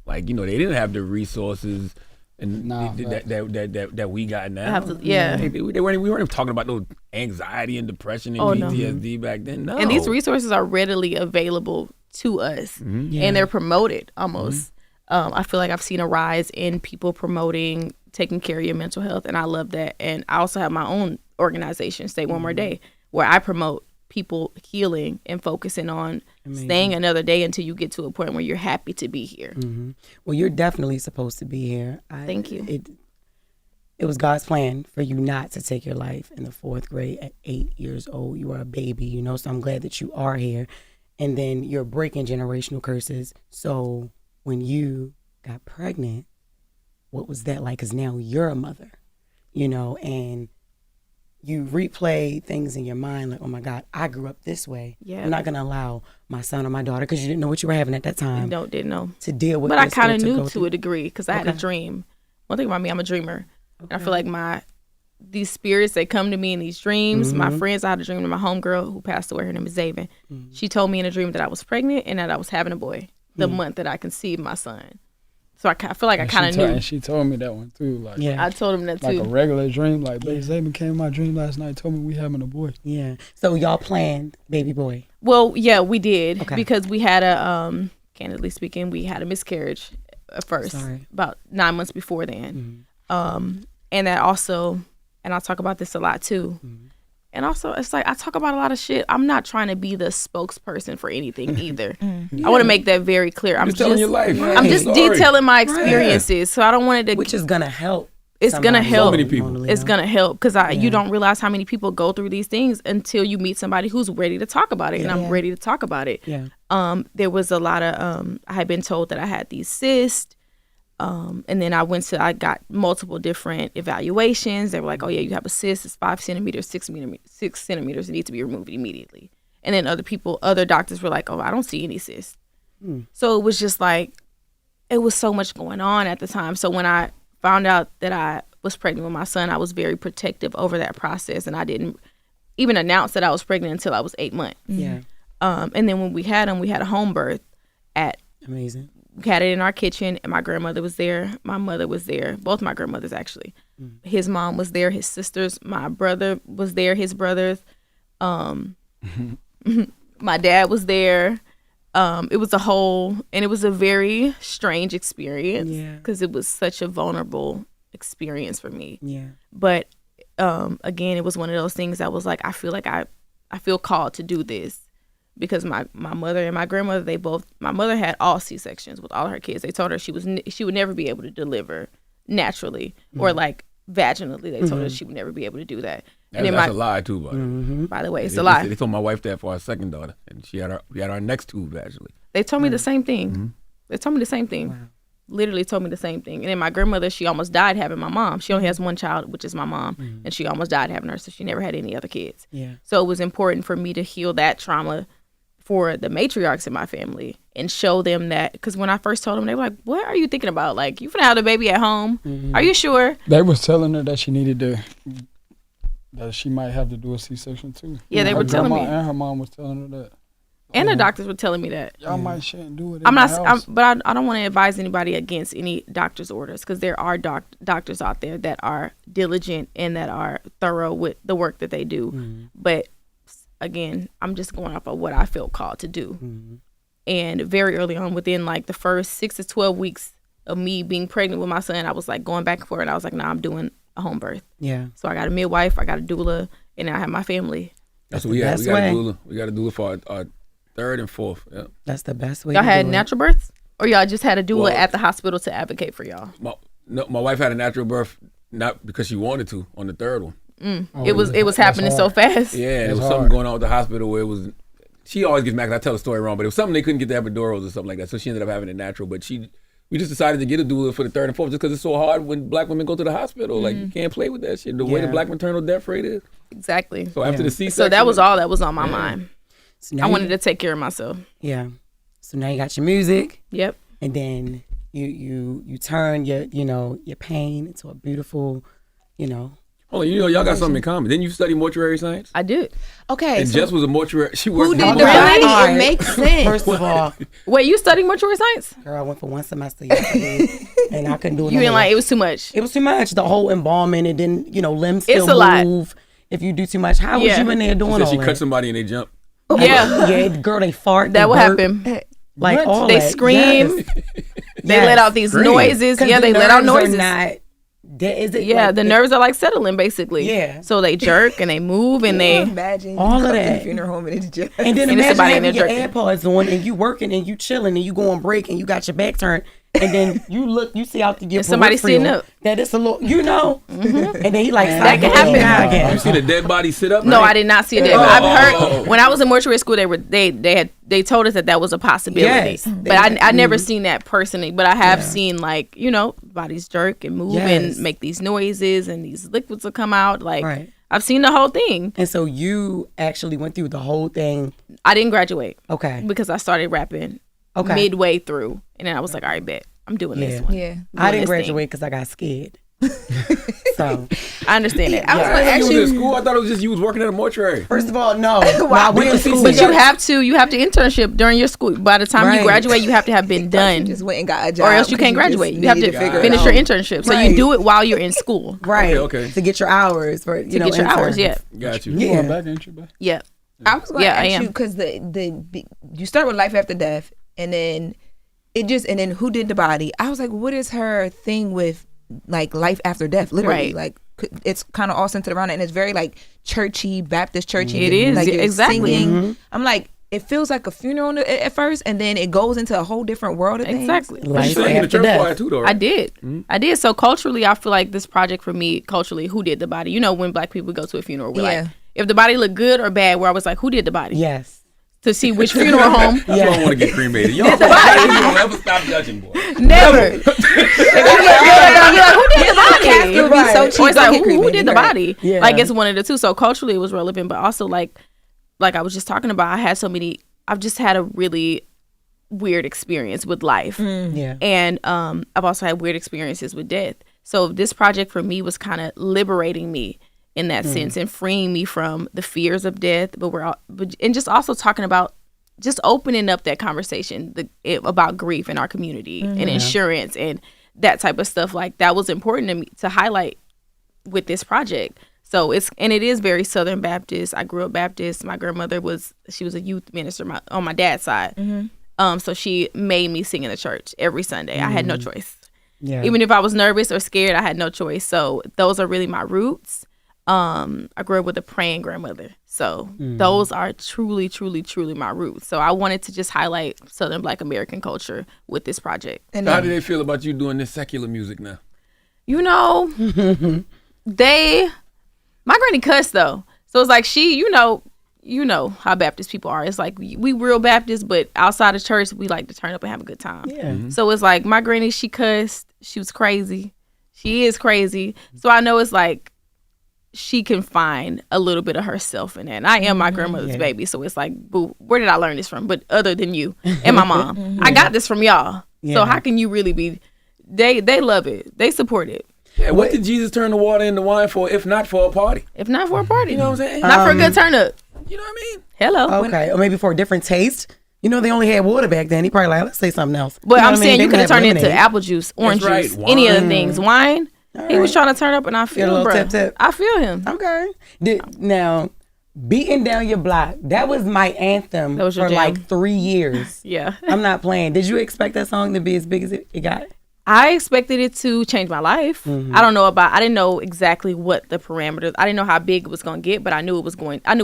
Like, you know, they didn't have the resources and that we got now. We weren't even talking about those anxiety and depression and PTSD back then. No. And these resources are readily available to us, and they're promoted almost. I feel like I've seen a rise in people promoting taking care of your mental health, and I love that. And I also have my own organization, Stay One More Day, where I promote people healing and focusing on staying another day until you get to a point where you're happy to be here. Well, you're definitely supposed to be here. Thank you. It was God's plan for you not to take your life in the 4th grade at 8 years old. You are a baby, you know, so I'm glad that you are here. And then you're breaking generational curses. So when you got pregnant, what was that like? Because now you're a mother, you know, and you replay things in your mind like, oh my God, I grew up this way. Yeah. I'm not going to allow my son or my daughter, because you didn't know what you were having at that time. Didn't know. To deal with But I this kind or of to knew go to through. a degree, because I had a dream. One thing about me, I'm a dreamer. And I feel like these spirits, they come to me in these dreams. My friends, I had a dream of my homegirl who passed away. Her name is Zaven. She told me in a dream that I was pregnant and that I was having a boy the month that I conceived my son. So I feel like I kind of knew. And she told me that one too. Like, I told him that too. like a regular dream. Like, baby, Zaven came in my dream last night, told me we having a boy. Yeah. So y'all planned baby boy. Well, yeah, we did. Okay. Because we had candidly speaking, we had a miscarriage at first. Sorry. About 9 months before then. And that also, and I talk about this a lot too. And also, it's like I talk about a lot of shit. I'm not trying to be the spokesperson for anything either. I want to make that very clear. I'm Just telling your life. I'm just Story. detailing my experiences. So I don't want it to. Which is going to help. It's gonna help. So many people. It's gonna help because you don't realize how many people go through these things until you meet somebody who's ready to talk about it. And I'm ready to talk about it. Yeah. There was a lot of I had been told that I had these cysts. And then I got multiple different evaluations. They were like, oh yeah, you have a cyst. It's 5 centimeters, 6 centimeters. It needs to be removed immediately. And then other doctors were like, oh, I don't see any cysts. So it was just like, it was so much going on at the time. So when I found out that I was pregnant with my son, I was very protective over that process. And I didn't even announce that I was pregnant until I was 8 months. Yeah. And then when we had him, we had a home birth Amazing. We had it in our kitchen, and my grandmother was there. My mother was there. Both my grandmothers, actually. His mom was there. His sisters. My brother was there. His brothers. My dad was there. It was and it was a very strange experience because it was such a vulnerable experience for me. Yeah. But again, it was one of those things that was like, I feel called to do this. Because my mother and my grandmother, my mother had all C-sections with all her kids. They told her she would never be able to deliver naturally or like vaginally. They told her she would never be able to do that. And that's a lie too, by the way, it's a lie. They told my wife that for our second daughter, and we had our next two vaginally. They told me the same thing. They told me the same thing. Wow. Literally told me the same thing. And then my grandmother, she almost died having my mom. She only has one child, which is my mom, and she almost died having her, so she never had any other kids. Yeah. So it was important for me to heal that trauma for the matriarchs in my family and show them that, because when I first told them, they were like, what are you thinking about? Like, you finna have the baby at home? Are you sure? They was telling her that she needed that she might have to do a C-section too. Yeah, they were telling me. And her mom was telling her that. And the doctors were telling me that. Y'all might shouldn't do it. But I don't want to advise anybody against any doctor's orders, because there are doctors out there that are diligent and that are thorough with the work that they do. But again, I'm just going off of what I felt called to do. And very early on, within like the first 6 to 12 weeks of me being pregnant with my son, I was like going back and forth. And I was like, nah, I'm doing a home birth. Yeah. So I got a midwife, I got a doula, and now I have my family. That's what we got. We got a doula. We got a doula for our third and fourth. Yeah. That's the best way. Y'all had natural births, or y'all just had a doula at the hospital to advocate for y'all? My wife had a natural birth, not because she wanted to, on the third one. It was happening so fast. Yeah, there was something going on with the hospital where it was. She always gets mad because I tell the story wrong, but it was something they couldn't get the epidurals or something like that. So she ended up having it natural. But we just decided to get a doula for the third and fourth just because it's so hard when black women go to the hospital. Like, you can't play with that shit. The way the black maternal death rate is. Exactly. So after the C-section. So that was all that was on my mind. So I wanted to take care of myself. Yeah. So now you got your music. Yep. And then you turn your pain into a beautiful, Oh, y'all got something in common. Didn't you study mortuary science? I did. Okay. And Jess was a mortuary. She worked. Who did that? It makes sense. First of all, wait, you studied mortuary science? Girl, I went for one semester yesterday, and I couldn't do it. You didn't like it? Was too much. It was too much. The whole embalming, and then limbs still move. If you do too much, how was you in there doing all that? She cut somebody and they jump. Yeah, girl, they fart. That will happen. Like all they that. scream. Yes. They let out these noises. Yeah, they let out noises. Are not That is it. Yeah, like, the nerves are like settling basically. Yeah. So they jerk and they move and they. Imagine all you of come to the that. funeral home and it's just. And then And it's imagine somebody in having your there AirPods on and you working and you chilling and you go on break and you got your back turned and then you see out the your And somebody peripheral sitting up. that it's a little, and then he like That can happen. You seen a dead body sit up? No, right? I did not see it. I've heard when I was in mortuary school, they told us that was a possibility. Yes, but I never seen that personally. But I have seen like bodies jerk and move Yes. and make these noises and these liquids will come out. Like Right. I've seen the whole thing. And so you actually went through the whole thing. I didn't graduate Okay. because I started rapping Okay. midway through, and then I was like, all right, bet I'm doing this one. Yeah. I Doing didn't this graduate because I got scared. So I understand that. I was I gonna didn't know ask you was you. in school. I thought it was just you was working at a mortuary. first of all, no. I went to school. But you have to internship during your school. By the time Right. you graduate, you have to have been You done, just went and got a job. or else you 'cause can't graduate. just You have to needed figure it finish out. your internship. So Right. you do it while you're in school. right. Okay. To get your hours for To get your hours. Yeah, Got you. You Yeah. going back, ain't you, bro? yeah. I was going to Yeah, I ask am. you because you start with life after death, and then and then who did the body? I was like, what is her thing with like life after death? Literally, Right. like it's kind of all centered around it, and it's very like churchy, Baptist churchy. It is, like, you're exactly. singing. I'm like, it feels like a funeral at first, and then it goes into a whole different world of things. Exactly. You Life sang in the after church choir death. too, though, I right? did. I did. So culturally, I feel like this project for me, culturally, who did the body? You know, when black people go to a funeral, we're Yeah. like, if the body looked good or bad, where I was like, who did the body? Yes. To see which funeral home. That's why I want to get cremated. Y'all don't ever stop judging, boy. Never. You're like, who did the body? Casket would be so cheap. Or it's Don't like, get who cremated, did the right. body? Yeah. Like, it's one of the two. So culturally, it was relevant, but also like I was just talking about, I've just had a really weird experience with life. Yeah. And I've also had weird experiences with death. So this project for me was kind of liberating me in that sense and freeing me from the fears of death. And just also talking about just opening up that conversation about grief in our community and insurance and that type of stuff. Like that was important to me to highlight with this project. So it is very Southern Baptist. I grew up Baptist. My grandmother she was a youth minister on my dad's side. So she made me sing in the church every Sunday. I had no choice. Yeah. Even if I was nervous or scared, I had no choice. So those are really my roots. I grew up with a praying grandmother. So those are truly, truly, truly my roots. So I wanted to just highlight Southern Black American culture with this project. And How do they feel about you doing this secular music now? You know, my granny cussed though. So it's like you know how Baptist people are. It's like we real Baptist, but outside of church, we like to turn up and have a good time. Yeah. So it's like my granny, she cussed. She was crazy. She is crazy. So I know it's like she can find a little bit of herself in that. And I am my grandmother's baby. So it's like, boo, where did I learn this from? But other than you and my mom. I got this from y'all. Yeah. So how can you really be? They love it. They support it. Yeah, what did Jesus turn the water into wine for, if not for a party? If not for a party. You know what I'm saying? Not for a good turn up. You know what I mean? Hello. Okay. Or maybe for a different taste. You know, they only had water back then. He probably like, let's say something else. But You know I'm what I mean? saying They you could have turned it into lemonade. apple juice, orange That's juice, right. any other Wine. things. Wine. He was trying to turn up, and I Get a feel, little bro. tip. I feel him. Okay. Now, Beating Down Your Block, that was my anthem That was your for jam. like 3 years. Yeah. I'm not playing. Did you expect that song to be as big as it got? I expected it to change my life. I didn't know exactly what the parameters. I didn't know how big it was going to get, but I knew it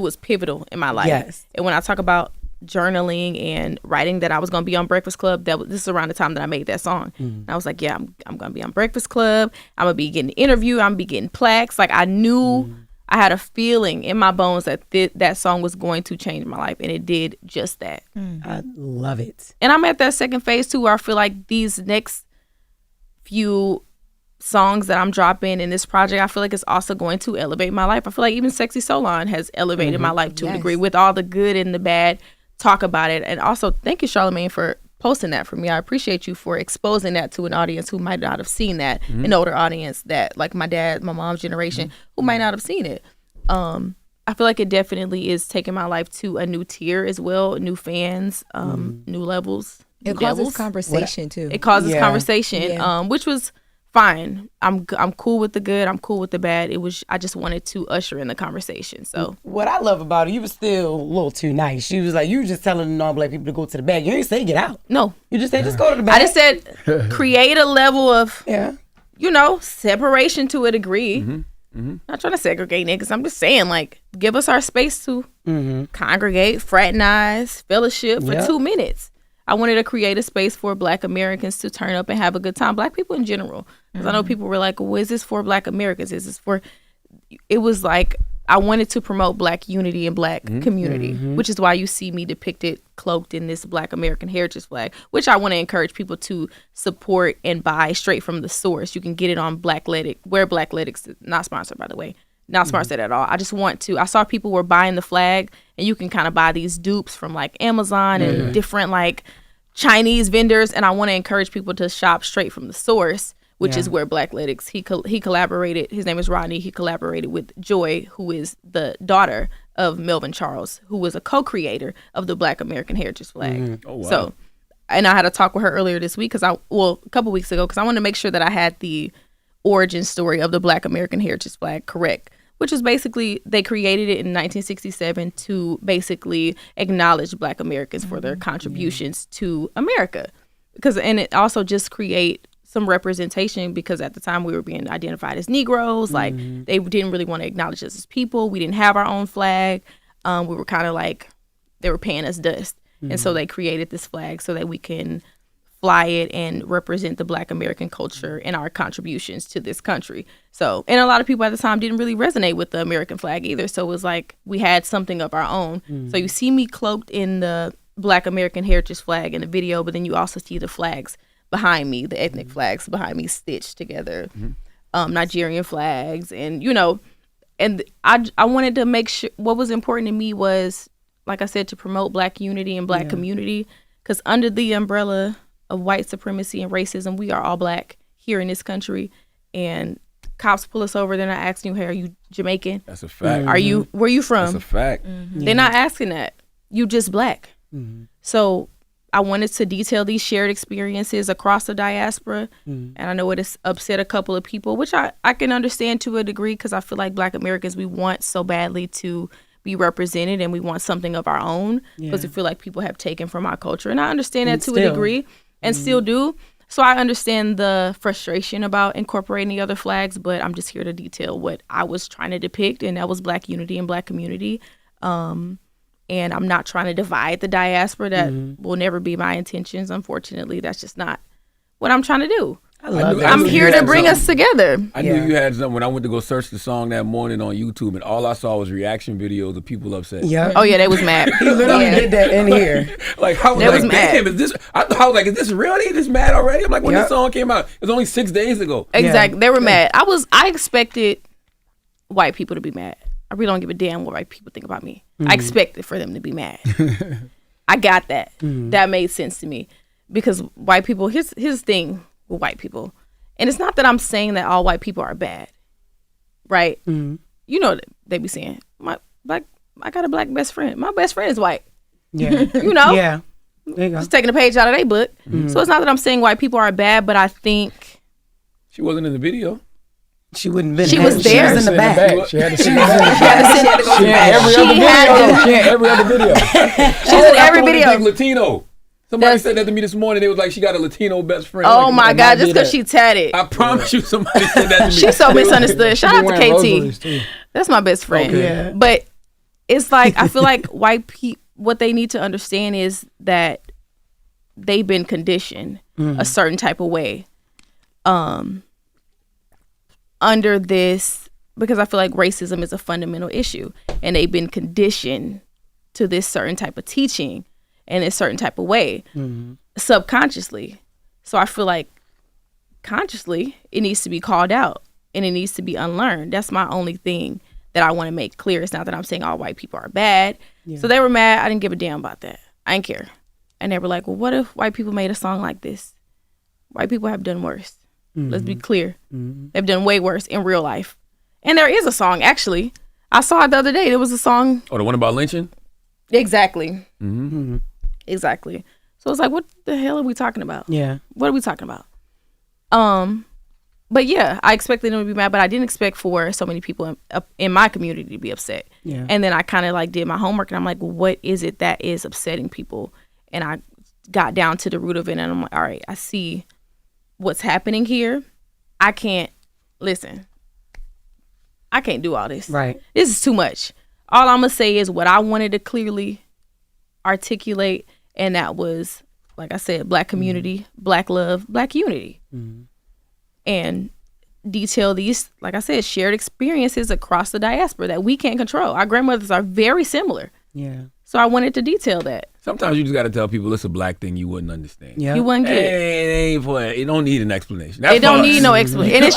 was pivotal in my life. Yes. And when I talk about journaling and writing that I was going to be on Breakfast Club, this is around the time that I made that song. And I was like, yeah, I'm going to be on Breakfast Club. I'm going to be getting interviewed. I'm going to be getting plaques. Like I knew I had a feeling in my bones that that song was going to change my life. And it did just that. I love it. And I'm at that second phase too, where I feel like these next few songs that I'm dropping in this project, I feel like it's also going to elevate my life. I feel like even Sexy Solon has elevated my life to a degree with all the good and the bad. Talk about it. And also thank you, Charlamagne, for posting that for me. I appreciate you for exposing that to an audience who might not have seen that, an older audience that like my dad, my mom's generation, who might not have seen it. I feel like it definitely is taking my life to a new tier as well, new fans, new levels. it new causes devils. conversation too. It causes Yeah. conversation, Yeah. which was fine. I'm cool with the good. I'm cool with the bad. I just wanted to usher in the conversation. So What I love about it, you was still a little too nice. You was like, you were just telling the non-black people to go to the back. You didn't say get out. no, You just said just go to the back. I just said create a level of yeah. you know, separation to a degree. Not trying to segregate niggas. I'm just saying, like, give us our space to congregate, fraternize, fellowship for 2 minutes. I wanted to create a space for Black Americans to turn up and have a good time. Black people in general. Because I know people were like, well, is this for Black Americans? Is this for... It was like, I wanted to promote Black unity and Black community, which is why you see me depicted cloaked in this Black American heritage flag, which I want to encourage people to support and buy straight from the source. You can get it on Blackletic, where Blackletic's not sponsored, by the way. Not sponsored at all. I just want to, I saw people were buying the flag, and you can kind of buy these dupes from like Amazon and different like Chinese vendors, and I want to encourage people to shop straight from the source, which is where Blackletic's, he collaborated, his name is Rodney, he collaborated with Joy, who is the daughter of Melvin Charles, who was a co-creator of the Black American Heritage flag. Oh, wow. So, and I had a talk with her earlier this week, a couple weeks ago, because I wanted to make sure that I had the origin story of the Black American Heritage flag correct, which was basically, they created it in 1967 to basically acknowledge Black Americans for their contributions to America. And it also just create some representation, because at the time we were being identified as Negroes. Like, they didn't really want to acknowledge us as people. We didn't have our own flag. We were kind of like, they were paying us dust. And so they created this flag so that we can fly it and represent the Black American culture and our contributions to this country. So, and a lot of people at the time didn't really resonate with the American flag either. So it was like, we had something of our own. So you see me cloaked in the Black American Heritage flag in the video, but then you also see the flags behind me, the ethnic flags behind me stitched together, Nigerian flags, and you know, and I wanted to make sure, what was important to me was, like I said, to promote Black unity and Black community, because under the umbrella of white supremacy and racism, we are all Black here in this country, and cops pull us over, they're not asking you, hey, are you Jamaican? That's a fact. Where you from? That's a fact. They're not asking that. You just Black. So I wanted to detail these shared experiences across the diaspora. And I know it has upset a couple of people, which I can understand to a degree, because I feel like Black Americans, we want so badly to be represented, and we want something of our own, because we feel like people have taken from our culture. And I understand that to a degree, and still do. So I understand the frustration about incorporating the other flags, but I'm just here to detail what I was trying to depict, and that was Black unity and Black community. And I'm not trying to divide the diaspora. That will never be my intentions. Unfortunately, that's just not what I'm trying to do. I'm here to bring us together. I knew you had something when I went to go search the song that morning on YouTube, and all I saw was reaction videos of people upset. Yeah. Oh yeah, they was mad. He literally did that in here. Like, I was They like, was mad. damn, is this? I was like, is this real? They this mad already? I'm like, when this song came out, it was only 6 days ago. Exactly, they were mad. I expected white people to be mad. I really don't give a damn what white people think about me. I expected for them to be mad. I got that. That made sense to me, because white people, here's the thing with white people. And it's not that I'm saying that all white people are bad, right? You know, they be saying, I got a Black best friend. My best friend is white. Yeah. You know? Yeah. There you go. Just taking a page out of their book. So it's not that I'm saying white people are bad, but I think... She wasn't in the video. She wouldn't have been. She was there. She was in the back. She had to sit in the back. She had every other video. She's in every video. Latino. Somebody said that to me this morning. They was like, she got a Latino best friend. Oh like, my God, just because she tatted. I promise you, somebody said that to me. She's so misunderstood. Shout out to KT. That's my best friend. Okay. Yeah. But it's like, I feel like white people, what they need to understand is that they've been conditioned a certain type of way under this, because I feel like racism is a fundamental issue, and they've been conditioned to this certain type of teaching in a certain type of way, subconsciously. So I feel like consciously it needs to be called out, and it needs to be unlearned. That's my only thing that I want to make clear. It's not that I'm saying all white people are bad. So they were mad. I didn't give a damn about that. I didn't care. And they were like, well, what if white people made a song like this? White people have done worse. Let's be clear. They've done way worse in real life. And there is a song, actually. I saw it the other day. There was a song. Oh, the one about lynching? Exactly. Exactly. So it's like, what the hell are we talking about? Yeah. What are we talking about? But yeah, I expected them to be mad, but I didn't expect for so many people in my community to be upset. Yeah. And then I kind of like did my homework, and I'm like, well, what is it that is upsetting people? And I got down to the root of it, and I'm like, all right, I see what's happening here. I can't do all this. Right. This is too much. All I'm gonna say is what I wanted to clearly articulate, and that was, like I said, Black community, Black love, Black unity, and detail these, like I said, shared experiences across the diaspora that we can't control. Our grandmothers are very similar. Yeah. So I wanted to detail that. Sometimes you just got to tell people it's a Black thing you wouldn't understand. Yeah. You wouldn't get it. It ain't for it. You don't need an explanation. That's It don't fun. need no explanation. And it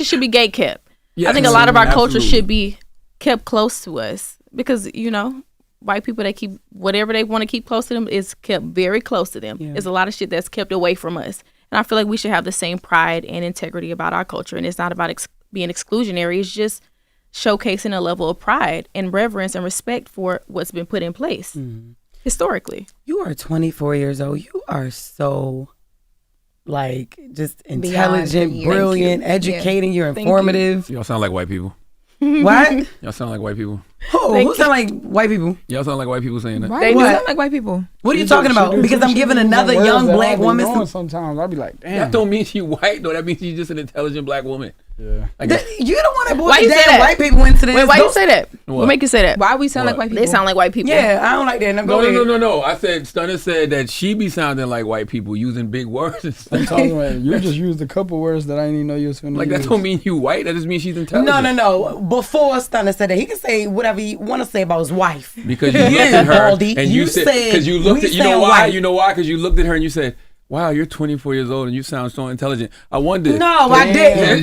should be gate kept. Yeah, I think a lot of our culture absolutely. should be kept close to us because, you know, white people, they keep whatever they want to keep close to them is kept very close to them. Yeah. There's a lot of shit that's kept away from us. And I feel like we should have the same pride and integrity about our culture. And it's not about being exclusionary. It's just showcasing a level of pride and reverence and respect for what's been put in place historically. You are 24 years old. You are so, like, just intelligent, Thank brilliant, you. educating. You're Thank informative. Y'all sound like white people. What? Y'all sound like white people. Who sound like white people? Y'all sound like white people saying that. Right? They You do. sound like white people. What are you talking about? Because I'm giving another young Black woman some. Sometimes I'll be like, damn. That don't mean she white though. That means she's just an intelligent Black woman. Yeah. Like, You don't want to Why put you say damn that? white people into this. Wait, why you Don't- say that? What? What make you say that? Why we sound like white people? They sound like white people. Yeah, I don't like that. no. I said Stunna said that she be sounding like white people using big words and stuff. I'm talking about, you just used a couple words that I didn't even know you was finna Like that use. don't mean you white. That just means she's intelligent. No. Before Stunna said that, he can say whatever he want to say about his wife. Because you looked at her Baldy. and You you said said- because you looked we at you know saying why white. you know why because you looked at her and you said, "Wow, you're 24 years old and you sound so intelligent." I wondered. No, I didn't.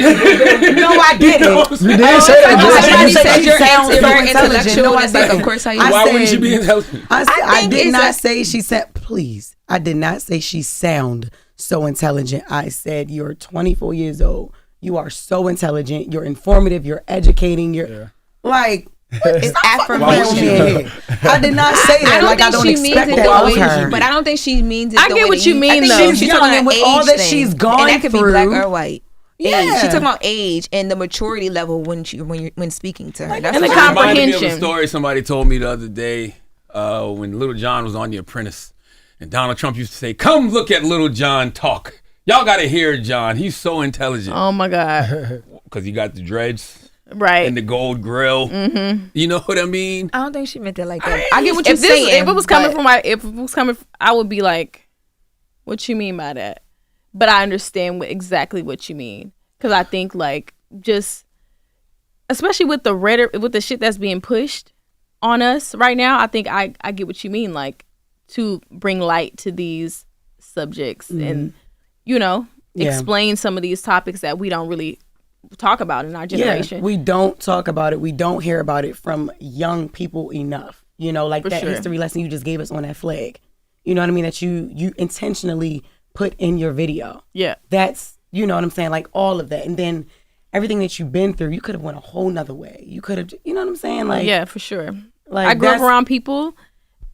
No, I didn't. You did say that, I Jess. said said she you're sounds so very intelligent. intellectual, No, and I it's like, didn't. of course how you- I Why said- wouldn't she be intelligent? I think did it's not a- say she said, please. I did not say she sound so intelligent. I said you're 24 years old. You are so intelligent. You're informative. You're educating. You're like, It's affirmation. I did not say that. I don't think she means it that the of way, her. but I don't think she means it. I the get way what that you mean, I think though. she's She's talking young, and about with all age that thing. she's gone and that could be black through. or white. Yeah. Age. She's talking about age and the maturity level when speaking to her. That's and the what It reminded me of a comprehension. story somebody told me the other day when Little John was on The Apprentice, and Donald Trump used to say, "Come look at Little John talk. Y'all got to hear John. He's so intelligent Oh my God. because he got the dreads Right. and the gold grill. Mm-hmm. You know what I mean? I don't think she meant it like that. I get what you're if this, saying. if it was coming but- from I would be like, what you mean by that? But I understand exactly what you mean. Cause I think like just, especially with the rhetoric, with the shit that's being pushed on us right now, I think I get what you mean. Like to bring light to these subjects and, you know, Yeah. explain some of these topics that we don't really talk about in our generation. Yeah, we don't talk about it. We don't hear about it from young people enough. You know, like For that sure. history lesson you just gave us on that flag. You know what I mean? That you intentionally put in your video. Yeah. That's, you know what I'm saying? Like all of that. And then everything that you've been through, you could have went a whole nother way. You could have, you know what I'm saying? Like, Yeah, for sure. like I grew up that's- around people,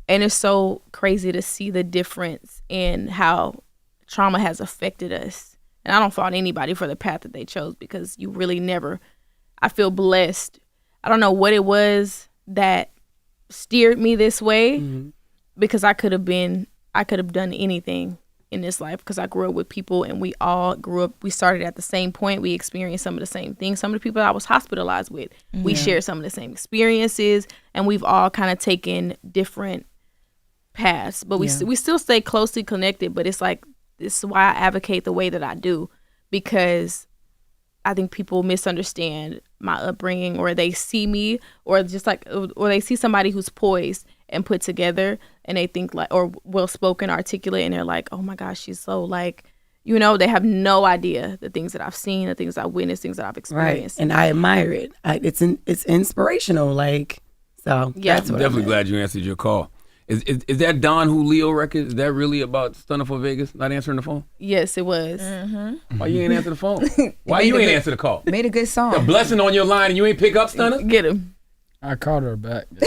and it's so crazy to see the difference in how trauma has affected us. And I don't fault anybody for the path that they chose because you really never, I feel blessed. I don't know what it was that steered me this way because I could have done anything in this life because I grew up with people and we all grew up, we started at the same point. We experienced some of the same things. Some of the people I was hospitalized with, we shared some of the same experiences, and we've all kind of taken different paths, but we still stay closely connected. But it's like, this is why I advocate the way that I do, because I think people misunderstand my upbringing, or they see me, or just like, or they see somebody who's poised and put together, and they think like, or well spoken, articulate, and they're like, oh my gosh, she's so like, you know, they have no idea the things that I've seen, the things I've witnessed, things that I've right. experienced. And I admire it. It's inspirational. Like, so Yeah. that's I'm what definitely I'm glad you answered your call. Is that Don Julio record? Is that really about Stunna for Vegas not answering the phone? Yes, it was. Why you ain't answer the phone? Why you ain't answer the call? made a good A song. blessing on your line and you ain't pick up Stunna? Get him. I called her back. He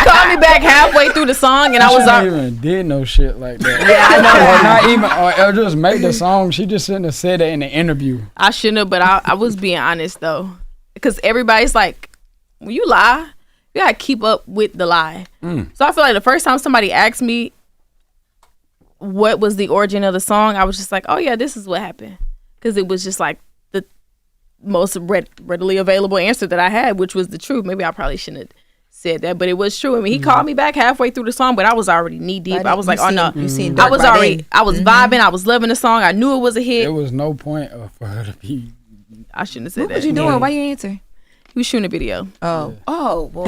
called me back halfway through the song, and I was She like, even did no shit like that. Yeah, I know. Or not even, or just make the song. She just shouldn't have said it in the interview. I shouldn't have, but I was being honest though, because everybody's like, when you lie, you gotta keep up with the lie. So I feel like the first time somebody asked me what was the origin of the song, I was just like, oh yeah, this is what happened. because it was just like the most readily available answer that I had, which was the truth. Maybe I probably shouldn't have said that, but it was true. I mean, he called me back halfway through the song, but I was already knee deep. I was like, oh no, I was vibing. I was loving the song. I knew it was a hit. There was no point for her to be. I shouldn't have said What that. was you doing? Why you answer? He was shooting a video. Oh, well,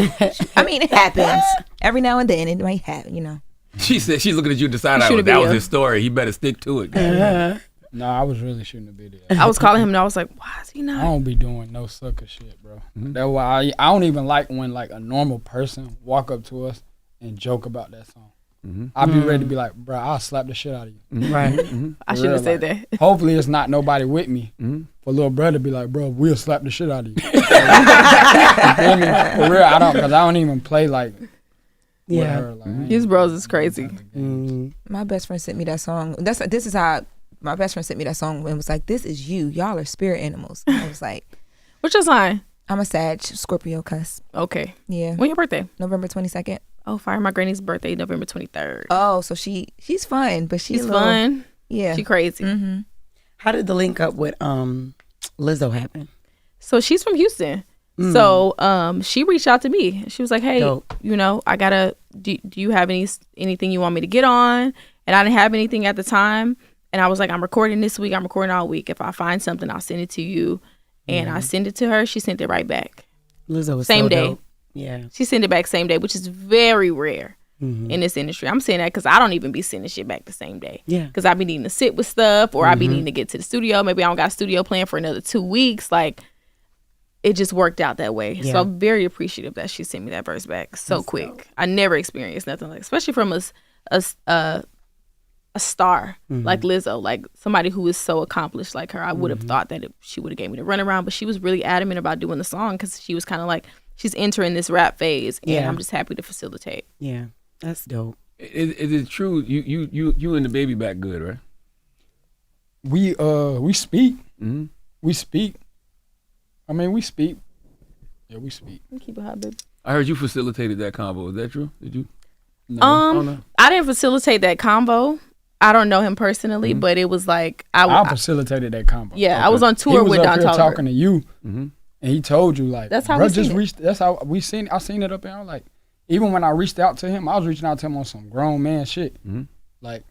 I mean, it happens. Every now and then it might happen, you know. She said she's looking at you to decide that was his story. He better stick to it. No, I was really shooting a video. I was calling him and I was like, why is he not? I don't be doing no sucker shit, bro. That's why I don't even like when like a normal person walk up to us and joke about that song. I'll be ready to be like, bro, I'll slap the shit out of you. Right. I should have said that. Hopefully it's not nobody with me. For little brother to be like, bro, we'll slap the shit out of you. You feel me? For real, I don't even play like with her. Like, his bros is crazy. My best friend sent me that song. This is how my best friend sent me that song and was like, this is you. Y'all are spirit animals. And I was like, What's your sign? I'm a Sag, Scorpio cusp. Okay. Yeah. When your birthday? November 22nd. Oh, fire. My granny's birthday, November 23rd. Oh, so she's fun, but she's fun. Yeah. She crazy. How did the link up with Lizzo happen? So she's from Houston. So she reached out to me. She was like, hey, you know, I gotta, do you have anything you want me to get on? And I didn't have anything at the time. And I was like, I'm recording this week. I'm recording all week. If I find something, I'll send it to you. And I sent it to her. She sent it right back. Lizzo was same so day. Dope. Yeah. She sent it back same day, which is very rare in this industry. I'm saying that because I don't even be sending shit back the same day. Yeah. Because I be needing to sit with stuff or I be needing to get to the studio. Maybe I don't got a studio plan for another 2 weeks. Like, it just worked out that way. Yeah. So I'm very appreciative that she sent me that verse back so That's quick. Dope. I never experienced nothing like, especially from a star like Lizzo, like somebody who is so accomplished like her. I would have thought that she would have gave me the runaround, but she was really adamant about doing the song because she was kind of like, she's entering this rap phase, and I'm just happy to facilitate. Yeah, that's dope. Is it true you and DaBaby back good, right? We speak. We speak. I mean, we speak. Yeah, we speak. Keep it hot, baby. I heard you facilitated that combo. Is that true? Did you? No. I didn't facilitate that combo. I don't know him personally, but it was like I facilitated that combo. Yeah, okay. I was on tour with Don Toliver. Talking to you, and he told you like, that's how bro, we just seen reached. That's how we seen. I seen it up there. I was like, even when I reached out to him, I was reaching out to him on some grown man shit. Like,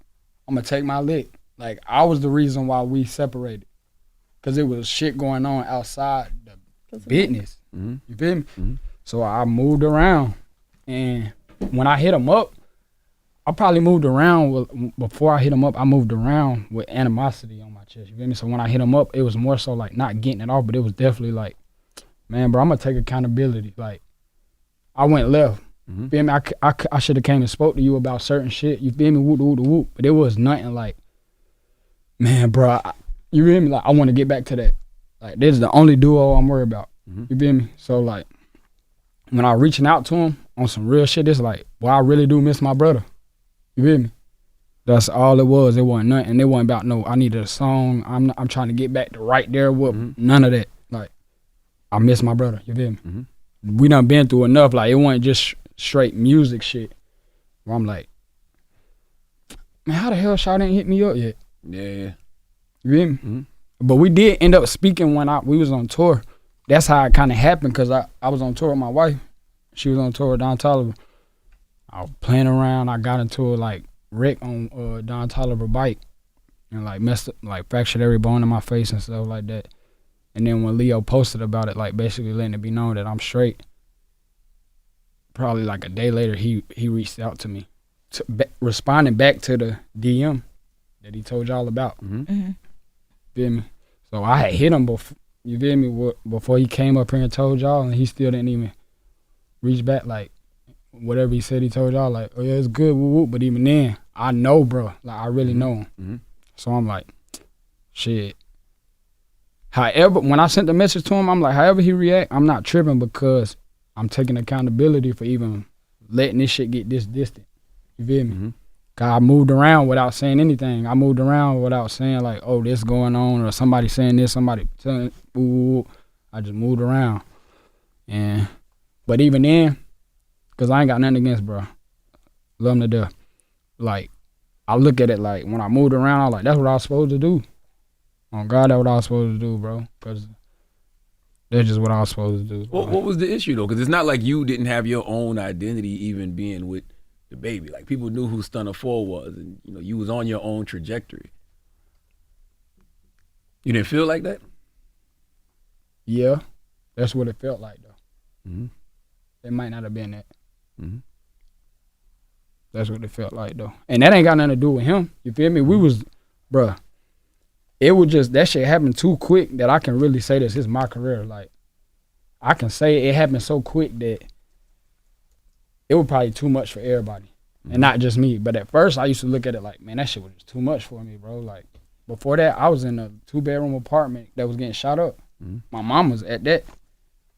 I'm gonna take my lick. Like, I was the reason why we separated, cause it was shit going on outside the business. You feel me? So I moved around, and when I hit him up, I probably moved around before I hit him up. I moved around with animosity on my chest. You feel me? So when I hit him up, it was more so like not getting it off, but it was definitely like, man, bro, I'm gonna take accountability. Like, I went left. You feel me? I should have came and spoke to you about certain shit. You feel me? Whoop, whoop, whoop. But it was nothing like, man, bro, you feel me? Like, I want to get back to that. Like, this is the only duo I'm worried about. You feel me? So like, when I reaching out to him on some real shit, it's like, boy, I really do miss my brother. You feel me? That's all it was. It wasn't nothing. It wasn't about I needed a song. I'm trying to get back to right there with none of that. Like, I miss my brother. You feel me? We done been through enough. Like, it wasn't just straight music shit. Where I'm like, man, how the hell Shaw didn't hit me up yet? Yeah. You feel me? But we did end up speaking when we was on tour. That's how it kind of happened, because I was on tour with my wife. She was on tour with Don Toliver. I was playing around. I got into a wreck on Don Toliver bike and messed up, fractured every bone in my face and stuff like that. And then when Leo posted about it, basically letting it be known that I'm straight, probably a day later, he reached out to me, responding back to the DM that he told y'all about. Feel me? So I had hit him before. You feel me? Before he came up here and told y'all, and he still didn't even reach back. Whatever he said, he told y'all, oh yeah, it's good, woo woo. But even then, I know, bro. I really know him. So I'm like, shit. However, when I sent the message to him, I'm like, however he react, I'm not tripping, because I'm taking accountability for even letting this shit get this distant. You feel me? Cause I moved around without saying anything. I moved around without saying oh, this going on, or somebody saying this, somebody telling, ooh. I just moved around. But even then, cause I ain't got nothing against bro. Love him to death. I look at it when I moved around, I was like, that's what I was supposed to do. On God, that's what I was supposed to do, bro. Because that's just what I was supposed to do. What was the issue though? Because it's not like you didn't have your own identity, even being with DaBaby. Like people knew who Stunna 4 was, and you was on your own trajectory. You didn't feel like that? Yeah, that's what it felt like though. Mm-hmm. It might not have been that. Mm-hmm. That's what it felt like though, and that ain't got nothing to do with him. You feel me? We was, bruh. It was just that shit happened too quick that I can really say this is my career. Like, I can say it happened so quick that it was probably too much for everybody, and not just me. But at first, I used to look at it like, man, that shit was just too much for me, bro. Like, before that, I was in a 2-bedroom apartment that was getting shot up. Mm-hmm. My mom was at that,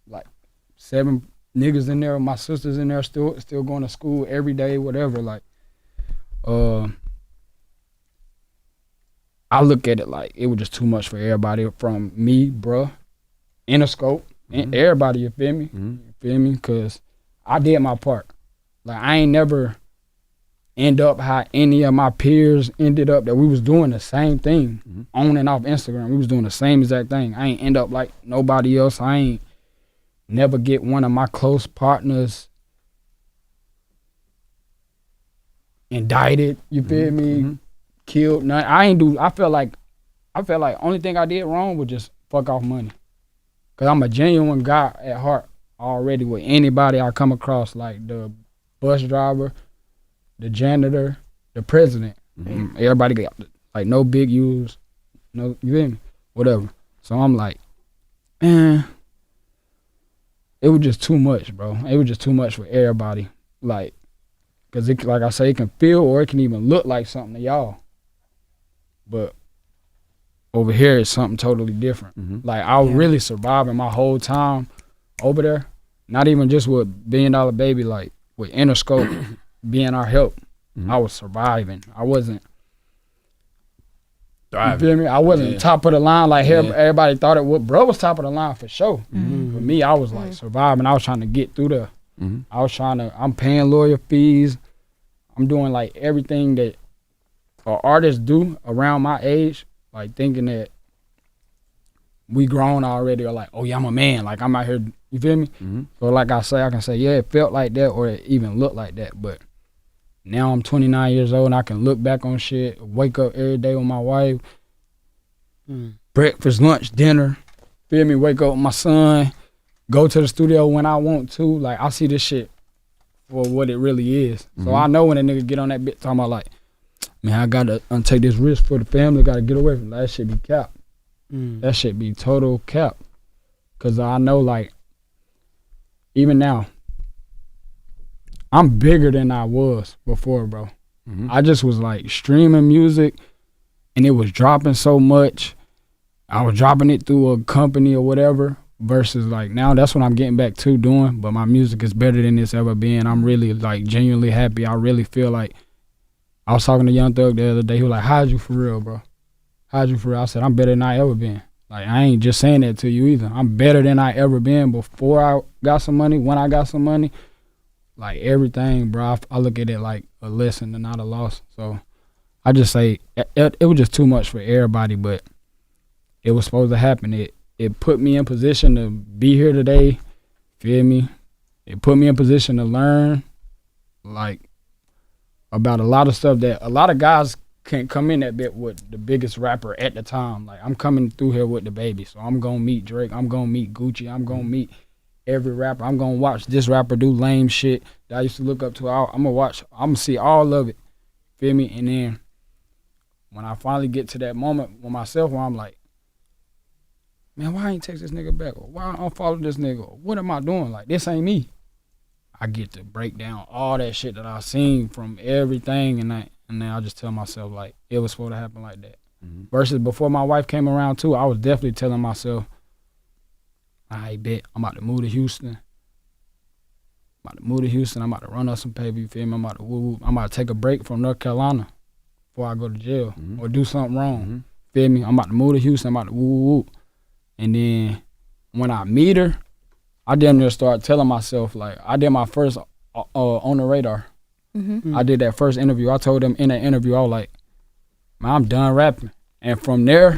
like 7 niggas in there, my sisters in there, still going to school every day, whatever. Like, I look at it like it was just too much for everybody, from me, bruh, Interscope, and everybody. You feel me? Mm-hmm. You feel me? Cause I did my part. Like, I ain't never end up how any of my peers ended up, that we was doing the same thing on and off Instagram. We was doing the same exact thing. I ain't end up like nobody else. I ain't never get one of my close partners indicted. You feel me? Killed. None. I felt like only thing I did wrong was just fuck off money. Cause I'm a genuine guy at heart already with anybody I come across, like the bus driver, the janitor, the president. Everybody got like no big U's, no, you feel me? Whatever. So I'm like, man, it was just too much, bro. It was just too much for everybody. Like, cause it, like I say, it can feel or it can even look like something to y'all. But over here, it's something totally different. Like, I was really surviving my whole time over there. Not even just with $1 Billion Baby, like with Interscope being our help. I was surviving. I wasn't thriving. You feel me? I wasn't top of the line like everybody thought it would. Bro was top of the line for sure. For me, I was like surviving. I was trying to get through there. I'm paying lawyer fees. I'm doing like everything that artists do around my age, like thinking that we grown already, or like, oh yeah, I'm a man, like I'm out here, you feel me? So like I can say, yeah, it felt like that, or it even looked like that, but now I'm 29 years old and I can look back on shit, wake up every day with my wife, breakfast, lunch, dinner, feel me? Wake up with my son, go to the studio when I want to. Like, I see this shit for what it really is. So I know when a nigga get on that bit talking about like, man, I gotta take this risk for the family, gotta get away from that. That shit be cap. That shit be total cap. Cause I know, like, even now, I'm bigger than I was before, bro. I just was like streaming music and it was dropping so much. I was dropping it through a company or whatever, versus like now that's what I'm getting back to doing, but my music is better than it's ever been. I'm really like genuinely happy. I really feel like, I was talking to Young Thug the other day. He was like, how'd you for real, bro? How'd you for real? I said, I'm better than I ever been. Like, I ain't just saying that to you either. I'm better than I ever been before I got some money, when I got some money. Like, everything, bro, I look at it like a lesson and not a loss. So I just say it was just too much for everybody, but it was supposed to happen. It put me in position to be here today, feel me? It put me in position to learn, like, about a lot of stuff that a lot of guys can't come in that bit with the biggest rapper at the time. Like, I'm coming through here with DaBaby, so I'm gonna meet Drake, I'm gonna meet Gucci, I'm gonna meet every rapper. I'm gonna watch this rapper do lame shit that I used to look up to. I'm gonna see all of it, feel me? And then when I finally get to that moment with myself where I'm like, man, why I ain't text this nigga back? Or why I unfollow this nigga? Or what am I doing? Like, this ain't me. I get to break down all that shit that I seen from everything, and then I just tell myself, like, it was supposed to happen like that. Versus before my wife came around too, I was definitely telling myself, I bet I'm about to move to Houston. I'm about to run up some paper, you feel me? I'm about to take a break from North Carolina before I go to jail or do something wrong. Feel me? I'm about to move to Houston, I'm about to And then when I meet her, I damn near start telling myself, like, I did my first On the Radar. I did that first interview. I told them in that interview, I was like, man, I'm done rapping. And from there,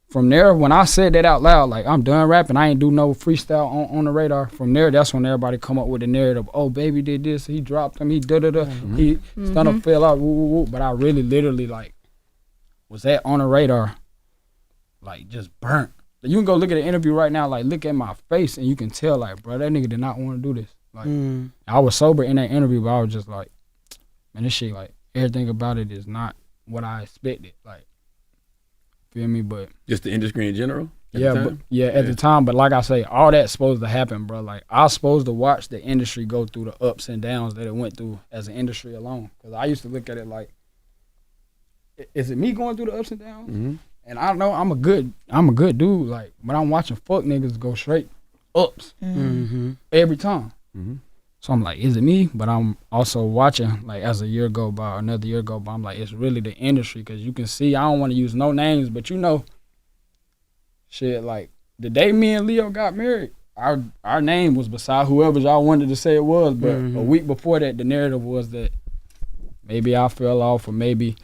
from there, when I said that out loud, like, I'm done rapping, I ain't do no freestyle on the radar. From there, that's when everybody come up with the narrative. Oh, Baby did this, he dropped him, he da-da-da, he Stunna fell out, woo, woo, woo. But I really literally, like, was that on the radar, like, just burnt. You can go look at the interview right now, like, look at my face, and you can tell, like, bro, that nigga did not want to do this. Like, I was sober in that interview, but I was just like, man, this shit, like, everything about it is not what I expected. Like, feel me? But just the industry in general. At the time. But like I say, all that's supposed to happen, bro. Like, I was supposed to watch the industry go through the ups and downs that it went through as an industry alone. Because I used to look at it like, is it me going through the ups and downs? Mm-hmm. And I know I'm a good dude. Like, but I'm watching fuck niggas go straight ups every time. Mm-hmm. So I'm like, is it me? But I'm also watching, like, as a year go by, another year go by, I'm like, it's really the industry. Because you can see, I don't want to use no names, but you know, shit, like, the day me and Leo got married, our name was beside whoever y'all wanted to say it was. But a week before that, the narrative was that maybe I fell off, or maybe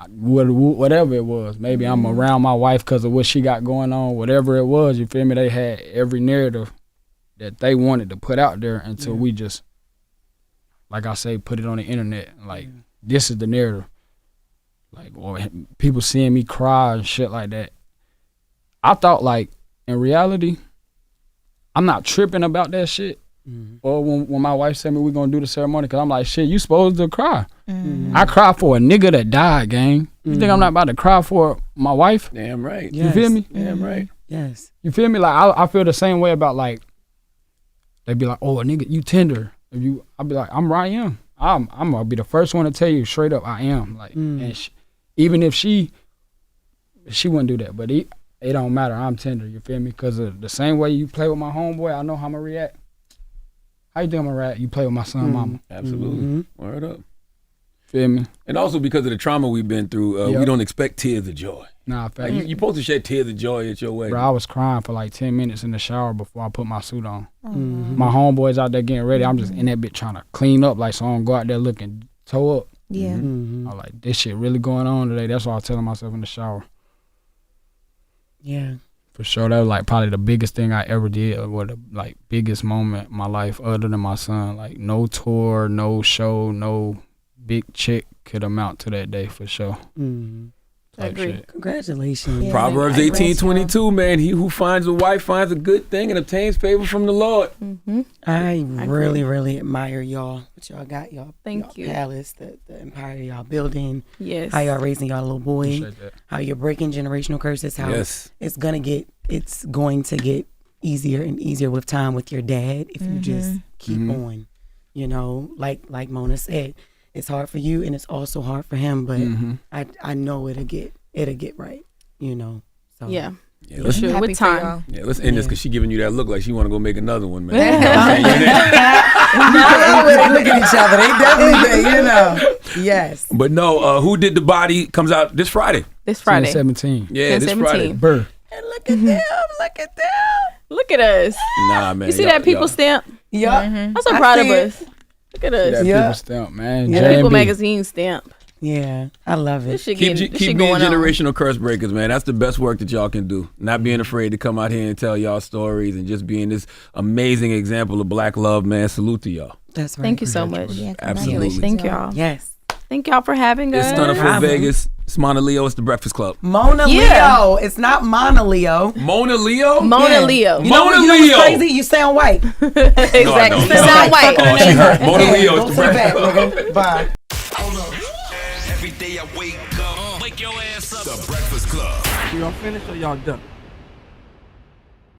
whatever it was. Maybe I'm around my wife because of what she got going on, whatever it was, you feel me? They had every narrative that they wanted to put out there until we just, like I say, put it on the internet. Like, this is the narrative. Like, or people seeing me cry and shit like that. I thought, like, in reality, I'm not tripping about that shit. Or when my wife said me we gonna do the ceremony, because I'm like, shit, you supposed to cry. I cry for a nigga that died, gang. You think I'm not about to cry for my wife? Damn right. You feel me? Damn right. Yes. You feel me? Like, I feel the same way about, like, they be like, oh, a nigga, you tender. I'll be like, I'm right, I am. I'm gonna be the first one to tell you straight up, I am. Like, and even if she wouldn't do that, but it don't matter. I'm tender. You feel me? Because the same way you play with my homeboy, I know how I'm gonna react. How you think I'm gonna react? You play with my son, mama. Absolutely. Word up. Feel me? And also because of the trauma we've been through, we don't expect tears of joy. Nah, in fact, Like, you're supposed to shed tears of joy at your wedding. bro, I was crying for like 10 minutes in the shower before I put my suit on. My homeboys out there getting ready. I'm just in that bitch trying to clean up, like, so I don't go out there looking toe up. Yeah. I'm like, this shit really going on today. That's what I was telling myself in the shower. Yeah. For sure, that was like probably the biggest thing I ever did, or the like biggest moment in my life other than my son. Like, no tour, no show, no big check could amount to that day for sure. I agree. Shit. Congratulations. Yeah. Proverbs I 18:22, man. He who finds a wife finds a good thing and obtains favor from the Lord. I really, really admire y'all. What y'all got, y'all. Thank you. Palace, the empire y'all building. Yes. How y'all raising y'all little boy. Appreciate that. How you're breaking generational curses. How it's going to get easier and easier with time with your dad if you just keep on. You know, like Mona said, it's hard for you and it's also hard for him, but I know it'll get right, you know. So Yeah. Yeah, let's, Sure. Happy With for time. y'all. let's end this because she giving you that look like she want to go make another one, man. look at each other. They definitely did, you know. Yes. But no, Who Did the Body comes out this Friday. This Friday. 17. Yeah, this 17. Friday. Burr. And look at them. Look at them. Look at us. Nah, man. You see that people stamp? Yeah. I'm so proud of us. Look at us. That Yeah. people stamp, man. Yeah. The People J&B. magazine stamp. Yeah. I love This it. shit Keep this shit being going on. generational curse breakers, man. That's the best work that y'all can do. Not being afraid to come out here and tell y'all stories and just being this amazing example of black love, man. Salute to y'all. That's right. Thank you so much. Yeah, Absolutely. congratulations, Thank y'all. y'all. Yes. Thank y'all for having us. It's Stunna from problem. Vegas. It's Monaleo. It's the Breakfast Club. Mona Yeah. Leo. It's not Monaleo. Monaleo? Mona Yeah. Leo. You know Mona what's Leo. crazy? You sound white. Exactly. don't. Sound white. Oh, she hurt. Monaleo Go is to the the back, Breakfast Club. nigga. Bye. Every day I wake up, wake your ass up. The Breakfast Club. Y'all finished or y'all done?